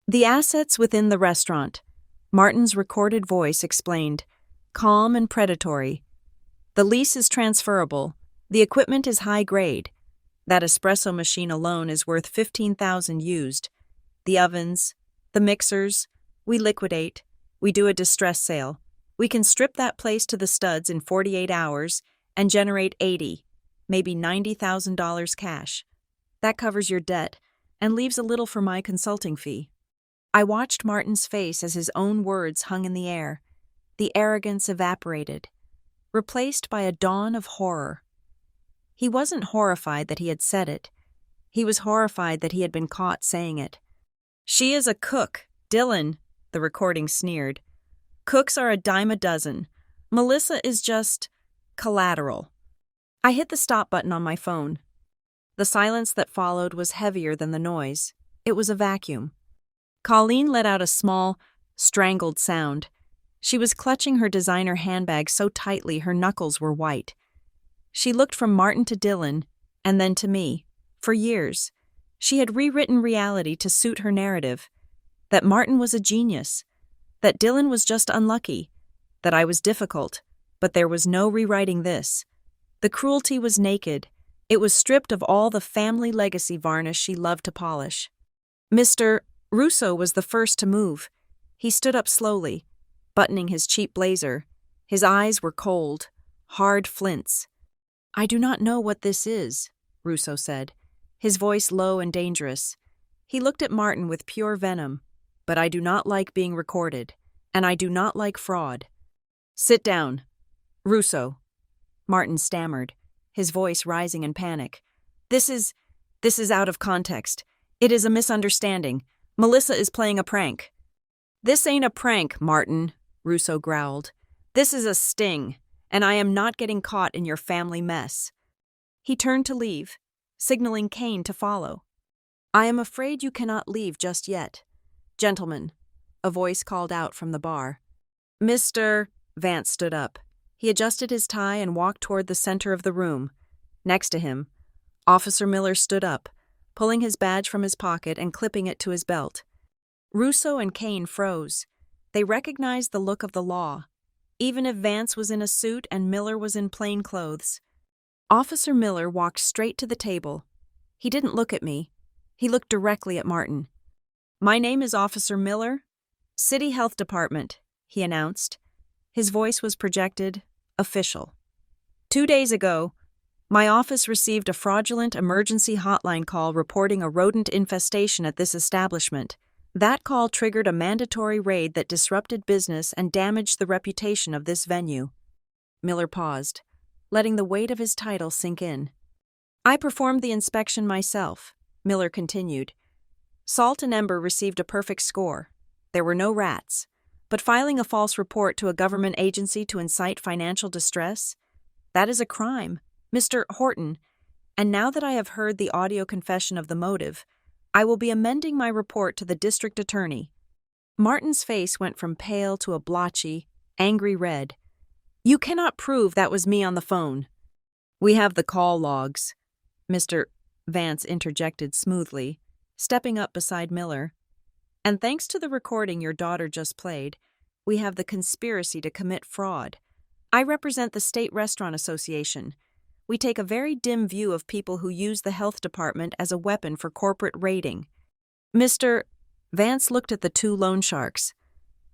"The assets within the restaurant," Martin's recorded voice explained, calm and predatory. "The lease is transferable. The equipment is high grade. That espresso machine alone is worth 15,000 used. The ovens, the mixers, we liquidate. We do a distress sale. We can strip that place to the studs in 48 hours and generate $80, maybe $90,000 cash. That covers your debt and leaves a little for my consulting fee." I watched Martin's face as his own words hung in the air. The arrogance evaporated, replaced by a dawn of horror. He wasn't horrified that he had said it. He was horrified that he had been caught saying it. "She is a cook, Dylan," the recording sneered. "Cooks are a dime a dozen. Melissa is just collateral." I hit the stop button on my phone. The silence that followed was heavier than the noise. It was a vacuum. Colleen let out a small, strangled sound. She was clutching her designer handbag so tightly her knuckles were white. She looked from Martin to Dylan, and then to me. For years, she had rewritten reality to suit her narrative. That Martin was a genius. That Dylan was just unlucky. That I was difficult. But there was no rewriting this. The cruelty was naked. It was stripped of all the family legacy varnish she loved to polish. Mr. Russo was the first to move. He stood up slowly, buttoning his cheap blazer. His eyes were cold, hard flints. "I do not know what this is," Russo said, his voice low and dangerous. He looked at Martin with pure venom. "But I do not like being recorded, and I do not like fraud." "Sit down. Russo," Martin stammered, his voice rising in panic. This is out of context. It is a misunderstanding. Melissa is playing a prank." "This ain't a prank, Martin," Russo growled. "This is a sting, and I am not getting caught in your family mess." He turned to leave, signaling Kane to follow. "I am afraid you cannot leave just yet. Gentlemen," a voice called out from the bar. "Mr. Vance stood up. He adjusted his tie and walked toward the center of the room. Next to him, Officer Miller stood up, pulling his badge from his pocket and clipping it to his belt. Russo and Kane froze. They recognized the look of the law, even if Vance was in a suit and Miller was in plain clothes. Officer Miller walked straight to the table. He didn't look at me. He looked directly at Martin. "My name is Officer Miller, City Health Department," he announced. His voice was projected, official. 2 days ago, My office received a fraudulent emergency hotline call reporting a rodent infestation at this establishment. That call triggered a mandatory raid that disrupted business and damaged the reputation of this venue." Miller paused, letting the weight of his title sink in. "I performed the inspection myself," Miller continued. "Salt and Ember received a perfect score. There were no rats. But filing a false report to a government agency to incite financial distress? That is a crime, Mr. Horton. And now that I have heard the audio confession of the motive, I will be amending my report to the district attorney." Martin's face went from pale to a blotchy, angry red. "You cannot prove that was me on the phone." "We have the call logs," Mr. Vance interjected smoothly, stepping up beside Miller. "And thanks to the recording your daughter just played, we have the conspiracy to commit fraud. I represent the State Restaurant Association. We take a very dim view of people who use the health department as a weapon for corporate raiding." Mr. Vance looked at the two loan sharks.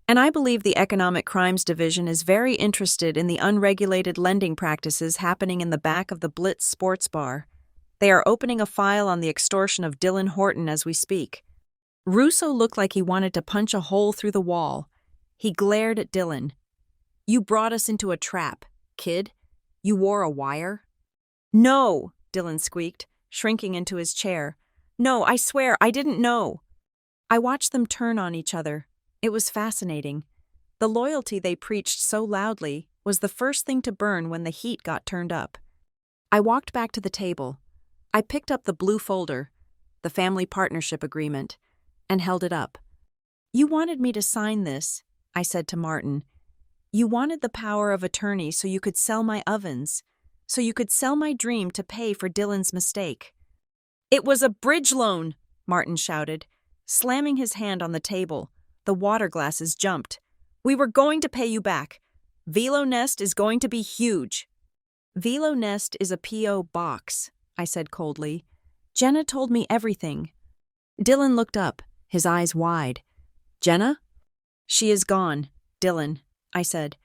"And I believe the Economic Crimes Division is very interested in the unregulated lending practices happening in the back of the Blitz Sports Bar. They are opening a file on the extortion of Dylan Horton as we speak." Russo looked like he wanted to punch a hole through the wall. He glared at Dylan. "You brought us into a trap, kid. You wore a wire?" "No," Dylan squeaked, shrinking into his chair. "No, I swear, I didn't know." I watched them turn on each other. It was fascinating. The loyalty they preached so loudly was the first thing to burn when the heat got turned up. I walked back to the table. I picked up the blue folder, the family partnership agreement, and held it up. "You wanted me to sign this," I said to Martin. "You wanted the power of attorney so you could sell my ovens, so you could sell my dream to pay for Dylan's mistake." "It was a bridge loan," Martin shouted, slamming his hand on the table. The water glasses jumped. "We were going to pay you back. Velo Nest is going to be huge." "Velo Nest is a P.O. box," I said coldly. "Jenna told me everything." Dylan looked up, his eyes wide. "Jenna?" "She is gone, Dylan," I said.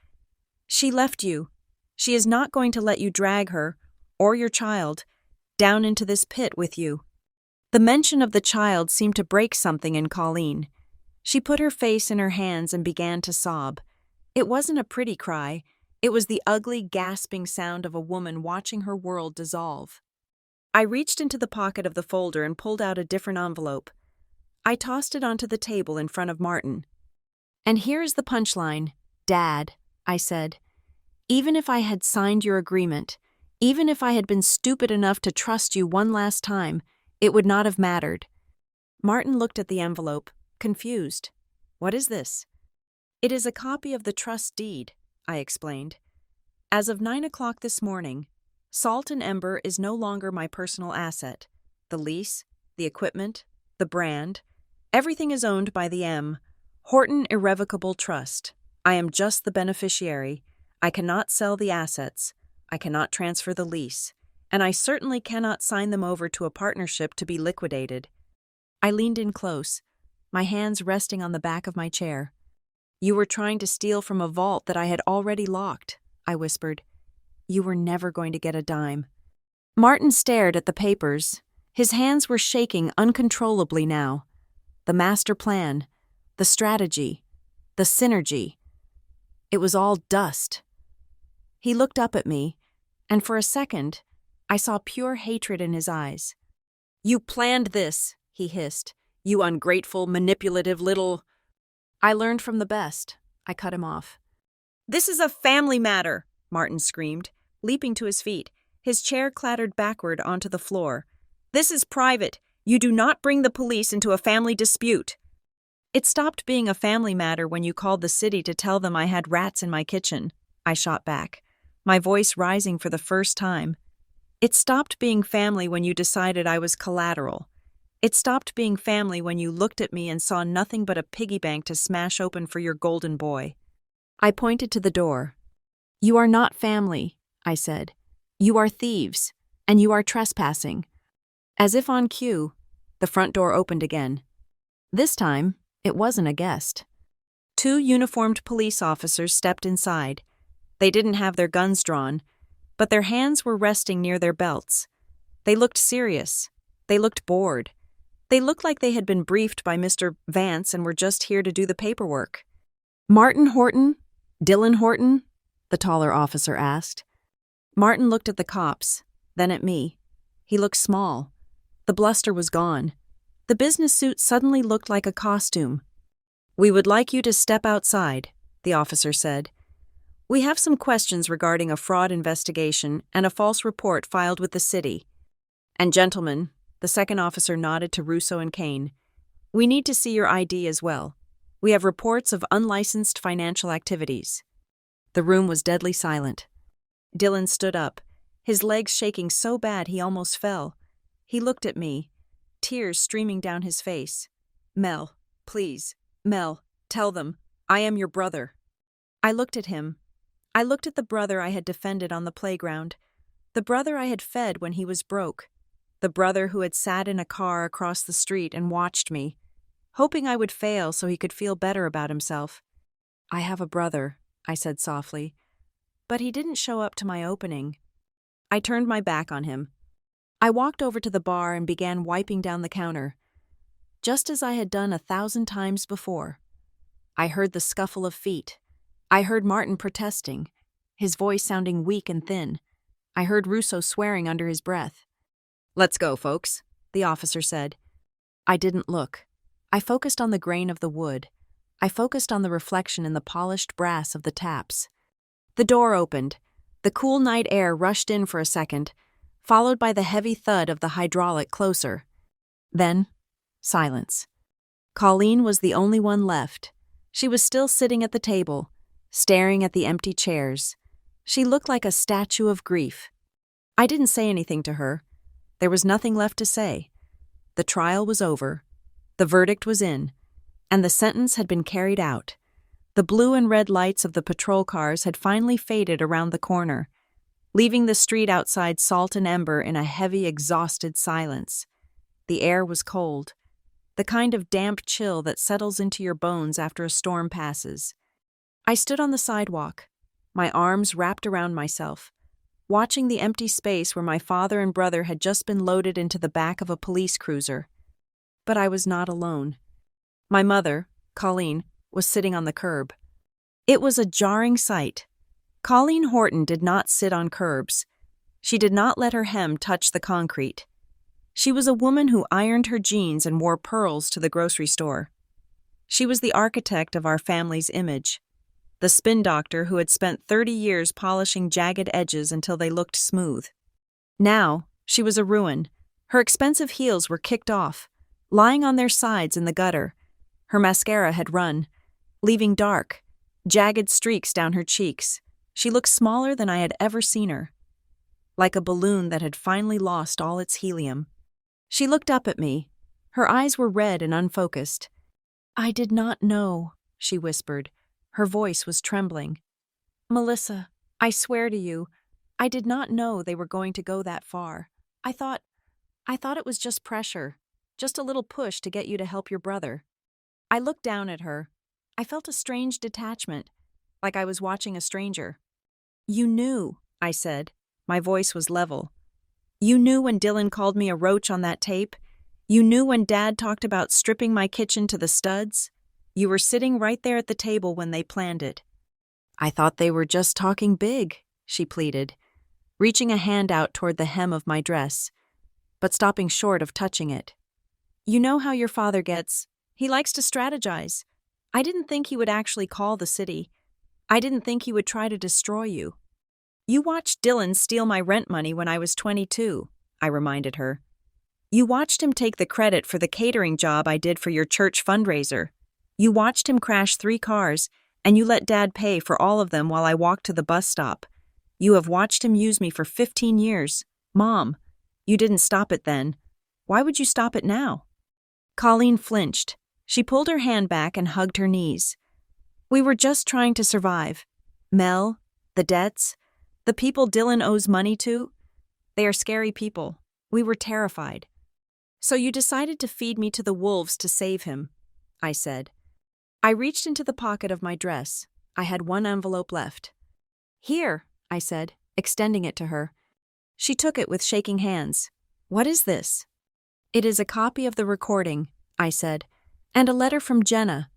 "She left you. She is not going to let you drag her, or your child, down into this pit with you." The mention of the child seemed to break something in Colleen. She put her face in her hands and began to sob. It wasn't a pretty cry. It was the ugly, gasping sound of a woman watching her world dissolve. I reached into the pocket of the folder and pulled out a different envelope. I tossed it onto the table in front of Martin. "And here's the punchline, Dad," I said. "Even if I had signed your agreement, even if I had been stupid enough to trust you one last time, it would not have mattered." Martin looked at the envelope, confused. "What is this?" "It is a copy of the trust deed," I explained. "As of 9 o'clock this morning, Salt and Ember is no longer my personal asset. The lease, the equipment, the brand, everything is owned by the M. Horton Irrevocable Trust. I am just the beneficiary. I cannot sell the assets. I cannot transfer the lease. And I certainly cannot sign them over to a partnership to be liquidated." I leaned in close, my hands resting on the back of my chair. "You were trying to steal from a vault that I had already locked," I whispered. "You were never going to get a dime." Martin stared at the papers. His hands were shaking uncontrollably now. The master plan, the strategy, the synergy. It was all dust. He looked up at me, and for a second, I saw pure hatred in his eyes. "You planned this," he hissed. "You ungrateful, manipulative little—" "I learned from the best," I cut him off. "This is a family matter," Martin screamed, leaping to his feet. His chair clattered backward onto the floor. "This is private. You do not bring the police into a family dispute." "It stopped being a family matter when you called the city to tell them I had rats in my kitchen," I shot back, my voice rising for the first time. "It stopped being family when you decided I was collateral. It stopped being family when you looked at me and saw nothing but a piggy bank to smash open for your golden boy." I pointed to the door. "You are not family," I said. "You are thieves, and you are trespassing." As if on cue, the front door opened again. This time, it wasn't a guest. 2 uniformed police officers stepped inside. They didn't have their guns drawn. but their hands were resting near their belts. They looked serious. They looked bored. They looked like they had been briefed by Mr. Vance and were just here to do the paperwork. "Martin Horton? Dylan Horton?" the taller officer asked. Martin looked at the cops, then at me. He looked small. The bluster was gone. The business suit suddenly looked like a costume. "We would like you to step outside," the officer said. "We have some questions regarding a fraud investigation and a false report filed with the city. And gentlemen," the second officer nodded to Russo and Kane, "we need to see your ID as well. We have reports of unlicensed financial activities." The room was deadly silent. Dylan stood up, his legs shaking so bad he almost fell. He looked at me, tears streaming down his face. "Mel, please, Mel, tell them, I am your brother." I looked at him. I looked at the brother I had defended on the playground, the brother I had fed when he was broke, the brother who had sat in a car across the street and watched me, hoping I would fail so he could feel better about himself. "I have a brother," I said softly, but he didn't show up to my opening. I turned my back on him. I walked over to the bar and began wiping down the counter, just as I had done 1,000 times before. I heard the scuffle of feet. I heard Martin protesting, his voice sounding weak and thin. I heard Russo swearing under his breath. "Let's go, folks," the officer said. I didn't look. I focused on the grain of the wood. I focused on the reflection in the polished brass of the taps. The door opened. The cool night air rushed in for a second, followed by the heavy thud of the hydraulic closer. Then, silence. Colleen was the only one left. She was still sitting at the table, staring at the empty chairs. She looked like a statue of grief. I didn't say anything to her. There was nothing left to say. The trial was over. The verdict was in, and the sentence had been carried out. The blue and red lights of the patrol cars had finally faded around the corner, leaving the street outside salt and ember in a heavy, exhausted silence. The air was cold, the kind of damp chill that settles into your bones after a storm passes. I stood on the sidewalk, my arms wrapped around myself, watching the empty space where my father and brother had just been loaded into the back of a police cruiser. But I was not alone. My mother, Colleen, was sitting on the curb. It was a jarring sight. Colleen Horton did not sit on curbs. She did not let her hem touch the concrete. She was a woman who ironed her jeans and wore pearls to the grocery store. She was the architect of our family's image, the spin doctor who had spent 30 years polishing jagged edges until they looked smooth. Now, she was a ruin. Her expensive heels were kicked off, lying on their sides in the gutter. Her mascara had run, leaving dark, jagged streaks down her cheeks. She looked smaller than I had ever seen her, like a balloon that had finally lost all its helium. She looked up at me. Her eyes were red and unfocused. "I did not know," she whispered. Her voice was trembling. "Melissa, I swear to you, I did not know they were going to go that far. I thought it was just pressure, just a little push to get you to help your brother." I looked down at her. I felt a strange detachment, like I was watching a stranger. "You knew," I said. My voice was level. "You knew when Dylan called me a roach on that tape? You knew when Dad talked about stripping my kitchen to the studs? You were sitting right there at the table when they planned it." "I thought they were just talking big," she pleaded, reaching a hand out toward the hem of my dress, but stopping short of touching it. "You know how your father gets. He likes to strategize. I didn't think he would actually call the city. I didn't think he would try to destroy you. You watched Dylan steal my rent money when I was 22, I reminded her. You watched him take the credit for the catering job I did for your church fundraiser. You watched him crash 3 cars, and you let Dad pay for all of them while I walked to the bus stop. You have watched him use me for 15 years. Mom, you didn't stop it then. Why would you stop it now?" Colleen flinched. She pulled her hand back and hugged her knees. "We were just trying to survive. Mel, the debts, the people Dylan owes money to, they are scary people. We were terrified. So you decided to feed me to the wolves to save him," I said. I reached into the pocket of my dress. I had 1 envelope left. "Here," I said. extending it to her. She took it with shaking hands. "What is this?" "It is a copy of the recording," I said, "and a letter from Jenna."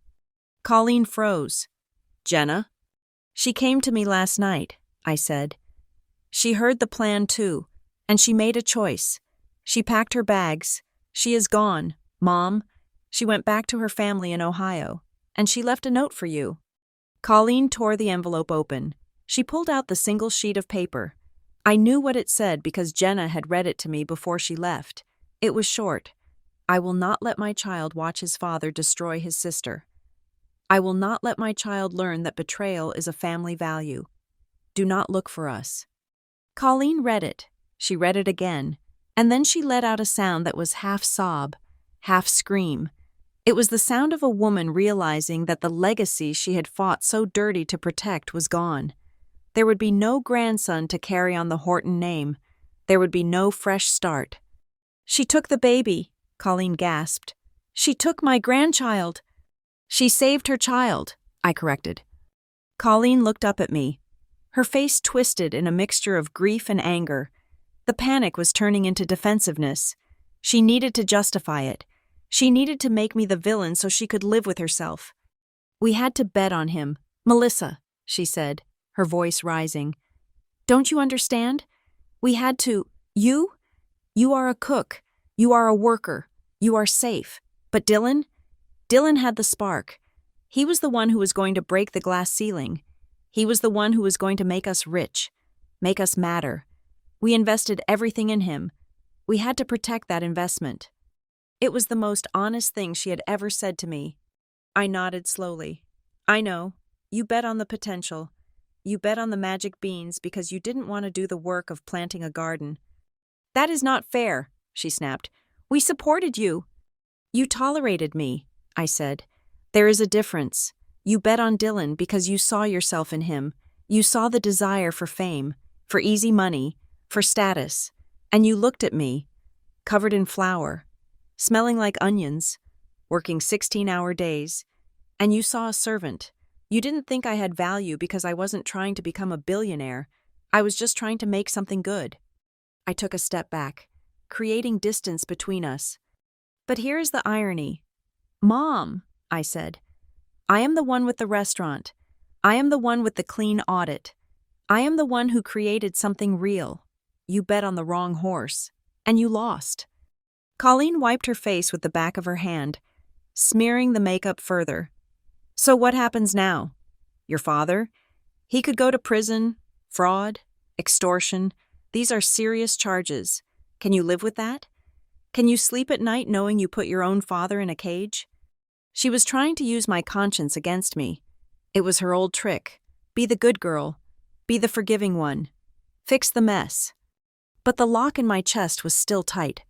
Colleen froze. "Jenna?" "She came to me last night," I said. "She heard the plan too, and she made a choice. She packed her bags. She is gone, Mom. She went back to her family in Ohio, and she left a note for you." Colleen tore the envelope open. She pulled out the single sheet of paper. I knew what it said because Jenna had read it to me before she left. It was short. "I will not let my child watch his father destroy his sister. I will not let my child learn that betrayal is a family value. Do not look for us." Colleen read it. She read it again, and then she let out a sound that was half sob, half scream. It was the sound of a woman realizing that the legacy she had fought so dirty to protect was gone. There would be no grandson to carry on the Horton name. There would be no fresh start. "She took the baby," Colleen gasped. "She took my grandchild." "She saved her child," I corrected. Colleen looked up at me. Her face twisted in a mixture of grief and anger. The panic was turning into defensiveness. She needed to justify it. She needed to make me the villain so she could live with herself. "We had to bet on him. Melissa," she said, her voice rising. "Don't you understand? We had to. You are a cook. You are a worker. You are safe. But Dylan had the spark. He was the one who was going to break the glass ceiling. He was the one who was going to make us rich, make us matter. We invested everything in him. We had to protect that investment." It was the most honest thing she had ever said to me. I nodded slowly. "I know. You bet on the potential. You bet on the magic beans because you didn't want to do the work of planting a garden." "That is not fair," she snapped. "We supported you." "You tolerated me," I said. "There is a difference. You bet on Dylan because you saw yourself in him. You saw the desire for fame, for easy money, for status. And you looked at me, covered in flour, smelling like onions, working 16-hour days, and you saw a servant. You didn't think I had value because I wasn't trying to become a billionaire. I was just trying to make something good." I took a step back, creating distance between us. "But here is the irony. Mom," I said, "I am the one with the restaurant. I am the one with the clean audit. I am the one who created something real. You bet on the wrong horse, and you lost." Colleen wiped her face with the back of her hand, smearing the makeup further. "So what happens now? Your father? He could go to prison, fraud, extortion. These are serious charges. Can you live with that? Can you sleep at night knowing you put your own father in a cage?" She was trying to use my conscience against me. It was her old trick. Be the good girl. Be the forgiving one. Fix the mess. But the lock in my chest was still tight.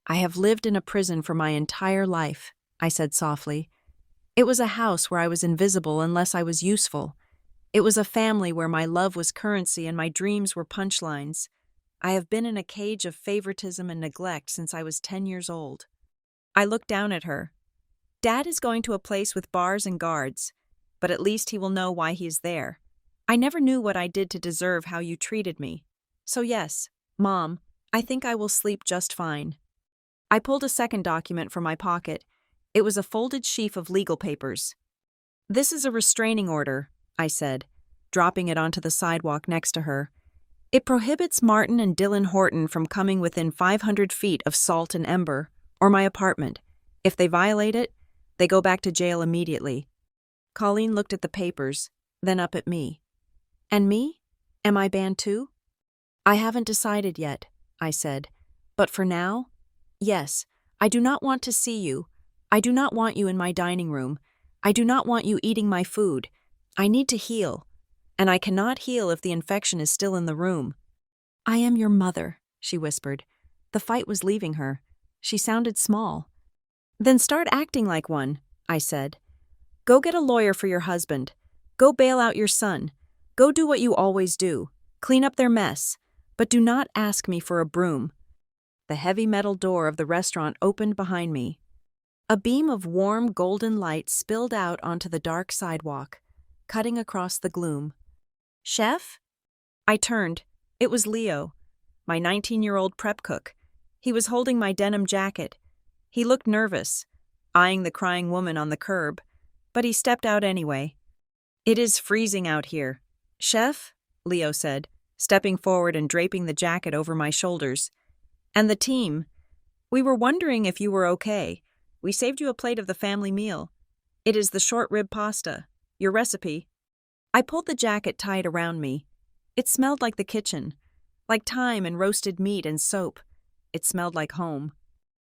"I have lived in a prison for my entire life," I said softly. "It was a house where I was invisible unless I was useful. It was a family where my love was currency and my dreams were punchlines. I have been in a cage of favoritism and neglect since I was 10 years old." I looked down at her. "Dad is going to a place with bars and guards, but at least he will know why he is there. I never knew what I did to deserve how you treated me. So yes, Mom, I think I will sleep just fine." I pulled a second document from my pocket. It was a folded sheaf of legal papers. "This is a restraining order," I said, dropping it onto the sidewalk next to her. "It prohibits Martin and Dylan Horton from coming within 500 feet of Salt and Ember, or my apartment. If they violate it, they go back to jail immediately." Colleen looked at the papers, then up at me. "And me? Am I banned too?" "I haven't decided yet," I said. "But for now, yes, I do not want to see you. I do not want you in my dining room. I do not want you eating my food. I need to heal. And I cannot heal if the infection is still in the room." "I am your mother," she whispered. The fight was leaving her. She sounded small. "Then start acting like one," I said. "Go get a lawyer for your husband. Go bail out your son. Go do what you always do. Clean up their mess. But do not ask me for a broom." The heavy metal door of the restaurant opened behind me. A beam of warm golden light spilled out onto the dark sidewalk, cutting across the gloom. "Chef?" I turned, It was Leo, my 19-year-old prep cook. He was holding my denim jacket. He looked nervous, eyeing the crying woman on the curb, but he stepped out anyway. "It is freezing out here. Chef," Leo said, stepping forward and draping the jacket over my shoulders. "And the team. We were wondering if you were okay. We saved you a plate of the family meal. It is the short rib pasta. Your recipe." I pulled the jacket tight around me. It smelled like the kitchen, like thyme and roasted meat and soap. It smelled like home.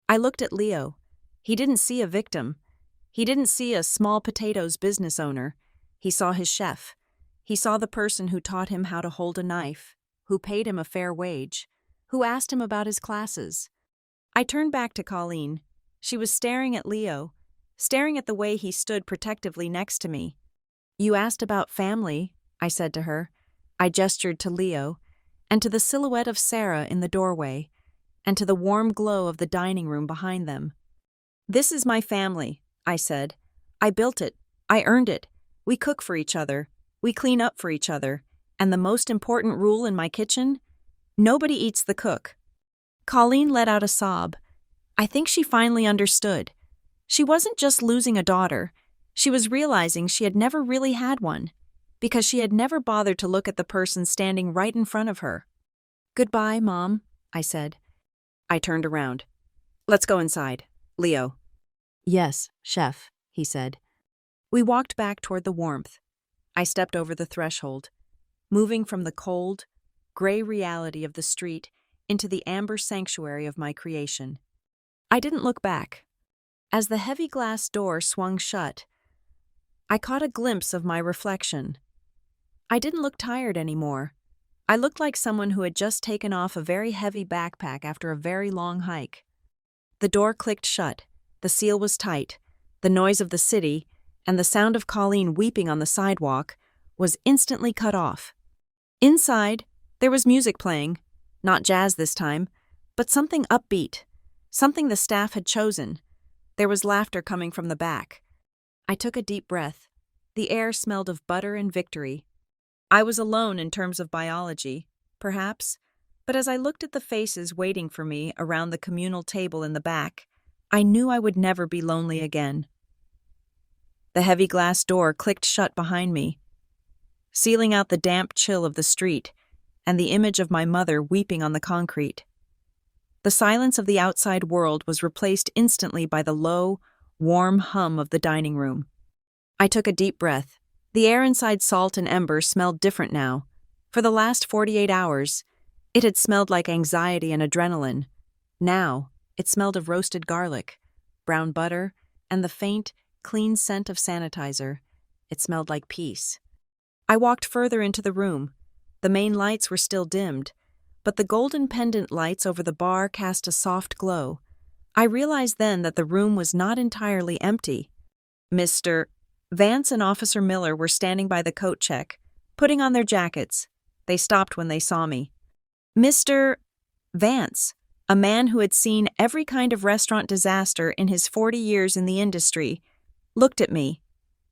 I looked at Leo. He didn't see a victim. He didn't see a small potatoes business owner. He saw his chef. He saw the person who taught him how to hold a knife, who paid him a fair wage, who asked him about his classes. I turned back to Colleen. She was staring at Leo, staring at the way he stood protectively next to me. "You asked about family," I said to her. I gestured to Leo, and to the silhouette of Sarah in the doorway, and to the warm glow of the dining room behind them. "This is my family," I said. "I built it. I earned it. We cook for each other. We clean up for each other. And the most important rule in my kitchen? Nobody eats the cook." Colleen let out a sob. I think she finally understood. She wasn't just losing a daughter. She was realizing she had never really had one, because she had never bothered to look at the person standing right in front of her. "Goodbye, Mom," I said. I turned around. "Let's go inside, Leo." "Yes, Chef," he said. We walked back toward the warmth. I stepped over the threshold, moving from the cold, gray reality of the street into the amber sanctuary of my creation. I didn't look back. As the heavy glass door swung shut, I caught a glimpse of my reflection. I didn't look tired anymore. I looked like someone who had just taken off a very heavy backpack after a very long hike. The door clicked shut, the seal was tight, the noise of the city, and the sound of Colleen weeping on the sidewalk was instantly cut off. Inside, there was music playing, not jazz this time, but something upbeat, something the staff had chosen. There was laughter coming from the back. I took a deep breath. The air smelled of butter and victory. I was alone in terms of biology, perhaps, but as I looked at the faces waiting for me around the communal table in the back, I knew I would never be lonely again. The heavy glass door clicked shut behind me, sealing out the damp chill of the street and the image of my mother weeping on the concrete. The silence of the outside world was replaced instantly by the low, warm hum of the dining room. I took a deep breath. The air inside Salt and Ember smelled different now. For the last 48 hours, it had smelled like anxiety and adrenaline. Now, it smelled of roasted garlic, brown butter, and the faint, clean scent of sanitizer. It smelled like peace. I walked further into the room. The main lights were still dimmed, but the golden pendant lights over the bar cast a soft glow. I realized then that the room was not entirely empty. Mr. Vance and Officer Miller were standing by the coat check, putting on their jackets. They stopped when they saw me. Mr. Vance, a man who had seen every kind of restaurant disaster in his 40 years in the industry, looked at me.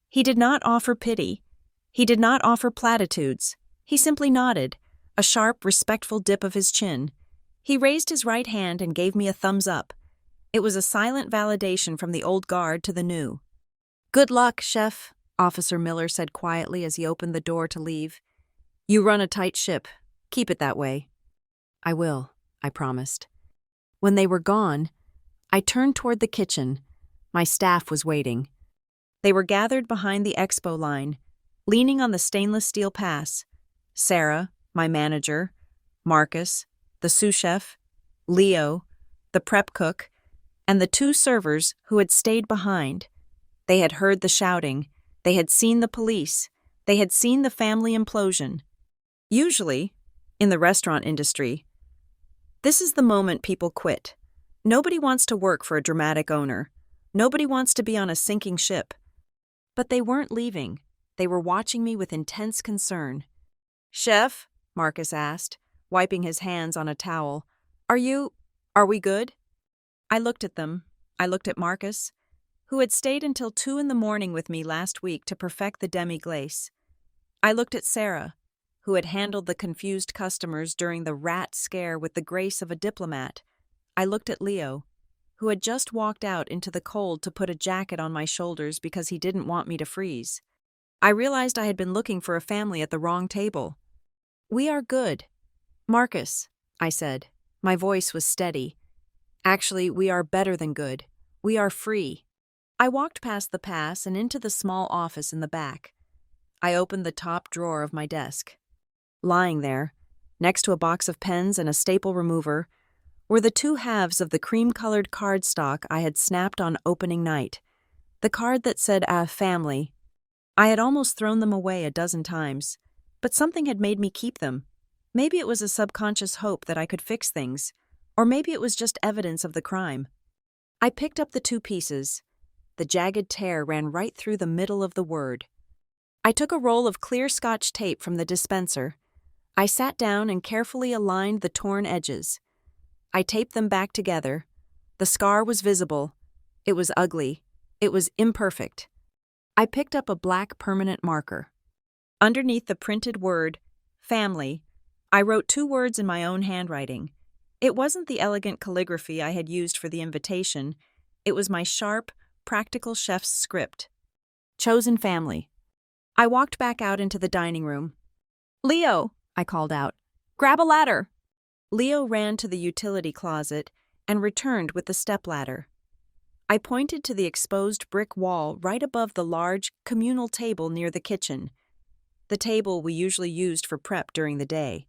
He did not offer pity. He did not offer platitudes. He simply nodded, a sharp, respectful dip of his chin. He raised his right hand and gave me a thumbs up. It was a silent validation from the old guard to the new. "Good luck, Chef," Officer Miller said quietly as he opened the door to leave. "You run a tight ship. Keep it that way." "I will," I promised. When they were gone, I turned toward the kitchen. My staff was waiting. They were gathered behind the expo line, leaning on the stainless steel pass. Sarah, my manager, Marcus, the sous chef, Leo, the prep cook, and the 2 servers who had stayed behind. They had heard the shouting. They had seen the police. They had seen the family implosion. Usually, in the restaurant industry, this is the moment people quit. Nobody wants to work for a dramatic owner. Nobody wants to be on a sinking ship. But they weren't leaving. They were watching me with intense concern. "Chef," Marcus asked, wiping his hands on a towel, Are we good?" I looked at them. I looked at Marcus, who had stayed until 2 in the morning with me last week to perfect the demi-glace. I looked at Sarah, who had handled the confused customers during the rat scare with the grace of a diplomat. I looked at Leo, who had just walked out into the cold to put a jacket on my shoulders because he didn't want me to freeze. I realized I had been looking for a family at the wrong table. "We are good. Marcus," I said. My voice was steady. "Actually, we are better than good. We are free." I walked past the pass and into the small office in the back. I opened the top drawer of my desk. Lying there, next to a box of pens and a staple remover, were the two halves of the cream-colored cardstock I had snapped on opening night. The card that said, family. I had almost thrown them away a dozen times, but something had made me keep them. Maybe it was a subconscious hope that I could fix things, or maybe it was just evidence of the crime. I picked up the two pieces. The jagged tear ran right through the middle of the word. I took a roll of clear Scotch tape from the dispenser. I sat down and carefully aligned the torn edges. I taped them back together. The scar was visible. It was ugly. It was imperfect. I picked up a black permanent marker. Underneath the printed word, family, I wrote two words in my own handwriting. It wasn't the elegant calligraphy I had used for the invitation. It was my sharp, practical chef's script. Chosen family. I walked back out into the dining room. "Leo," I called out, "grab a ladder." Leo ran to the utility closet and returned with the stepladder. I pointed to the exposed brick wall right above the large, communal table near the kitchen, the table we usually used for prep during the day.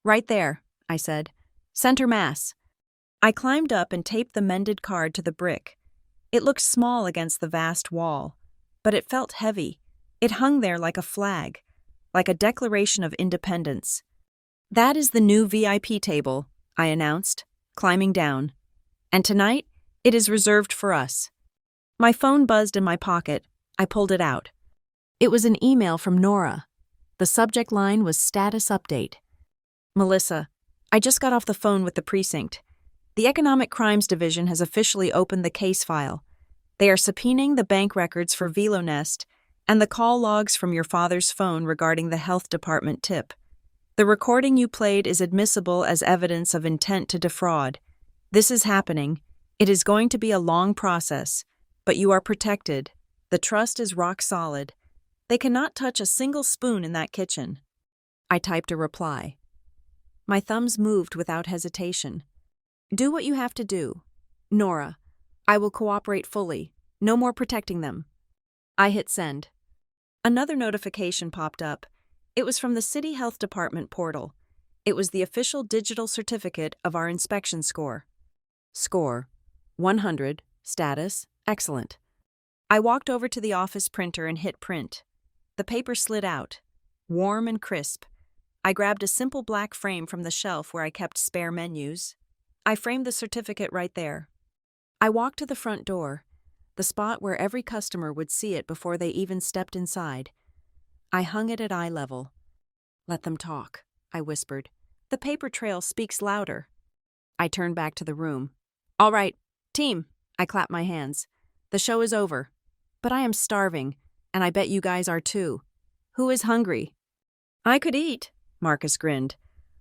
"Right there," I said. "Center mass." I climbed up and taped the mended card to the brick. It looked small against the vast wall, but it felt heavy. It hung there like a flag, like a declaration of independence. "That is the new VIP table," I announced, climbing down. "And tonight, it is reserved for us." My phone buzzed in my pocket. I pulled it out. It was an email from Nora. The subject line was status update. "Melissa, I just got off the phone with the precinct. The Economic Crimes Division has officially opened the case file. They are subpoenaing the bank records for VeloNest and the call logs from your father's phone regarding the health department tip. The recording you played is admissible as evidence of intent to defraud. This is happening. It is going to be a long process, but you are protected. The trust is rock solid. They cannot touch a single spoon in that kitchen." I typed a reply. My thumbs moved without hesitation. "Do what you have to do. Nora, I will cooperate fully. No more protecting them." I hit send. Another notification popped up. It was from the City Health Department portal. It was the official digital certificate of our inspection score. Score, 100, status, excellent. I walked over to the office printer and hit print. The paper slid out, warm and crisp. I grabbed a simple black frame from the shelf where I kept spare menus. I framed the certificate right there. I walked to the front door, the spot where every customer would see it before they even stepped inside. I hung it at eye level. "Let them talk," I whispered. "The paper trail speaks louder." I turned back to the room. "All right, team," I clapped my hands. "The show is over. But I am starving, and I bet you guys are too. Who is hungry?" "I could eat," Marcus grinned,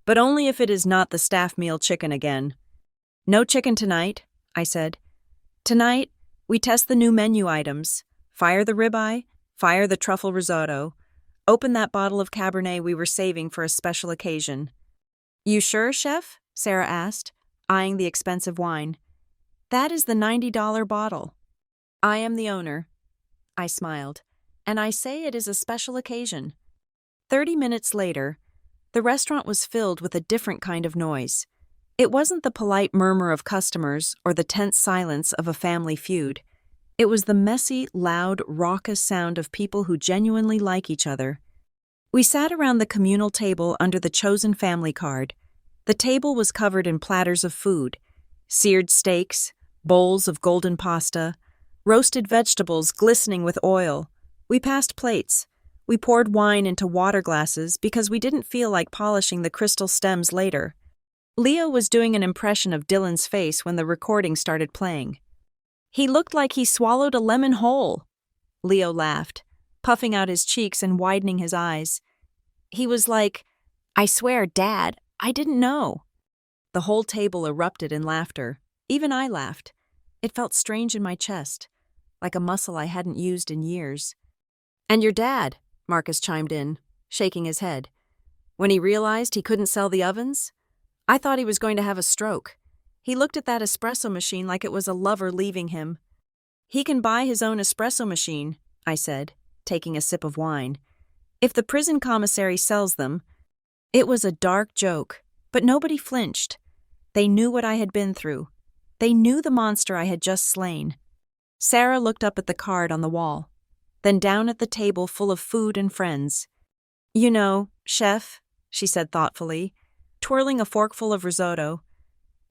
"but only if it is not the staff meal chicken again." "No chicken tonight," I said. "Tonight, we test the new menu items. Fire the ribeye, fire the truffle risotto, open that bottle of Cabernet we were saving for a special occasion." "You sure, Chef?" Sarah asked, eyeing the expensive wine. "That is the $90 bottle." "I am the owner." I smiled, "and I say it is a special occasion." 30 minutes later, the restaurant was filled with a different kind of noise. It wasn't the polite murmur of customers or the tense silence of a family feud. It was the messy, loud, raucous sound of people who genuinely like each other. We sat around the communal table under the chosen family card. The table was covered in platters of food: seared steaks, bowls of golden pasta, roasted vegetables glistening with oil. We passed plates. We poured wine into water glasses because we didn't feel like polishing the crystal stems later. Leo was doing an impression of Dylan's face when the recording started playing. "He looked like he swallowed a lemon whole." Leo laughed, puffing out his cheeks and widening his eyes. He was like, "I swear, Dad, I didn't know." The whole table erupted in laughter. Even I laughed. It felt strange in my chest, like a muscle I hadn't used in years. "And your dad," Marcus chimed in, shaking his head. "When he realized he couldn't sell the ovens? I thought he was going to have a stroke. He looked at that espresso machine like it was a lover leaving him." "He can buy his own espresso machine," I said, taking a sip of wine. "If the prison commissary sells them." It was a dark joke, but nobody flinched. They knew what I had been through. They knew the monster I had just slain. Sarah looked up at the card on the wall, then down at the table full of food and friends. "You know, Chef," she said thoughtfully, twirling a forkful of risotto,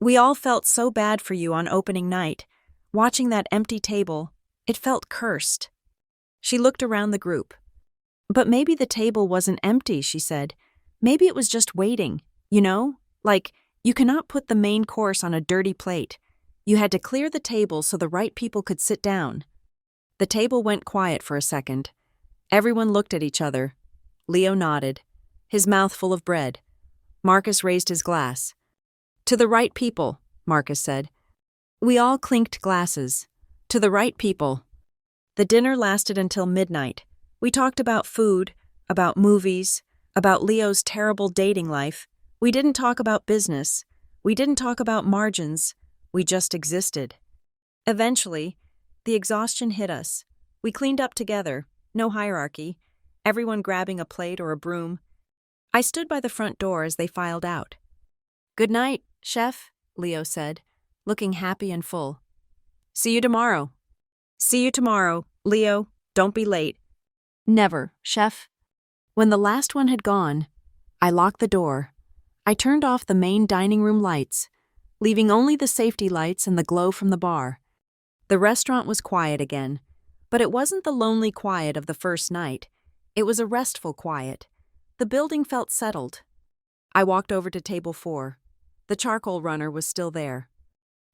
"we all felt so bad for you on opening night. Watching that empty table, it felt cursed." She looked around the group. "But maybe the table wasn't empty," she said. "Maybe it was just waiting, you know? Like, you cannot put the main course on a dirty plate. You had to clear the table so the right people could sit down." The table went quiet for a second. Everyone looked at each other. Leo nodded, his mouth full of bread. Marcus raised his glass. "To the right people," Marcus said. We all clinked glasses. "To the right people." The dinner lasted until midnight. We talked about food, about movies, about Leo's terrible dating life. We didn't talk about business. We didn't talk about margins. We just existed. Eventually, the exhaustion hit us. We cleaned up together, no hierarchy, everyone grabbing a plate or a broom. I stood by the front door as they filed out. "Good night, Chef," Leo said, looking happy and full. "See you tomorrow." "See you tomorrow, Leo. Don't be late." "Never, Chef." When the last one had gone, I locked the door. I turned off the main dining room lights, leaving only the safety lights and the glow from the bar. The restaurant was quiet again, but it wasn't the lonely quiet of the first night. It was a restful quiet. The building felt settled. I walked over to table 4. The charcoal runner was still there.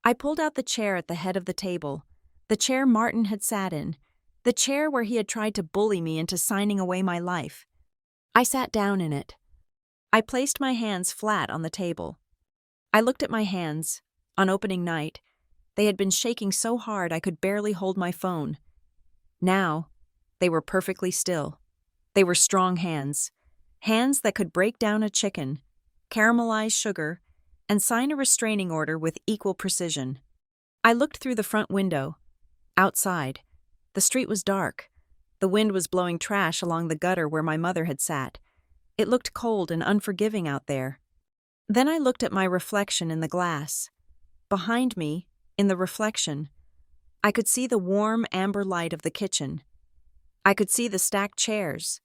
I pulled out the chair at the head of the table, the chair Martin had sat in, the chair where he had tried to bully me into signing away my life. I sat down in it. I placed my hands flat on the table. I looked at my hands. On opening night, they had been shaking so hard I could barely hold my phone. Now, they were perfectly still. They were strong hands. Hands that could break down a chicken, caramelize sugar, and sign a restraining order with equal precision. I looked through the front window. Outside, the street was dark. The wind was blowing trash along the gutter where my mother had sat. It looked cold and unforgiving out there. Then I looked at my reflection in the glass. Behind me, in the reflection, I could see the warm amber light of the kitchen. I could see the stacked chairs.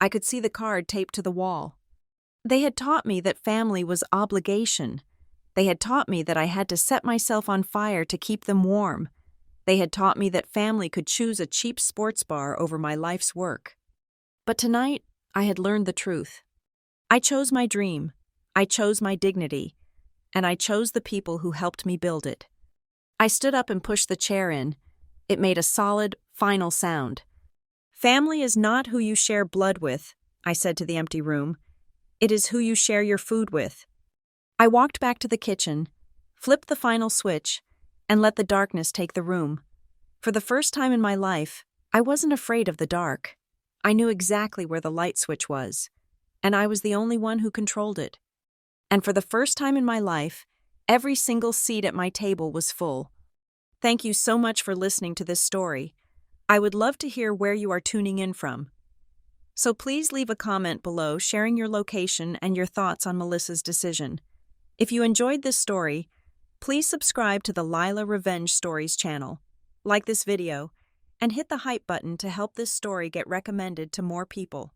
I could see the card taped to the wall. They had taught me that family was obligation. They had taught me that I had to set myself on fire to keep them warm. They had taught me that family could choose a cheap sports bar over my life's work. But tonight, I had learned the truth. I chose my dream. I chose my dignity. And I chose the people who helped me build it. I stood up and pushed the chair in. It made a solid, final sound. "Family is not who you share blood with," I said to the empty room. "It is who you share your food with." I walked back to the kitchen, flipped the final switch, and let the darkness take the room. For the first time in my life, I wasn't afraid of the dark. I knew exactly where the light switch was, and I was the only one who controlled it. And for the first time in my life, every single seat at my table was full. Thank you so much for listening to this story. I would love to hear where you are tuning in from. So please leave a comment below sharing your location and your thoughts on Melissa's decision. If you enjoyed this story, please subscribe to the Lila Revenge Stories channel, like this video, and hit the hype button to help this story get recommended to more people.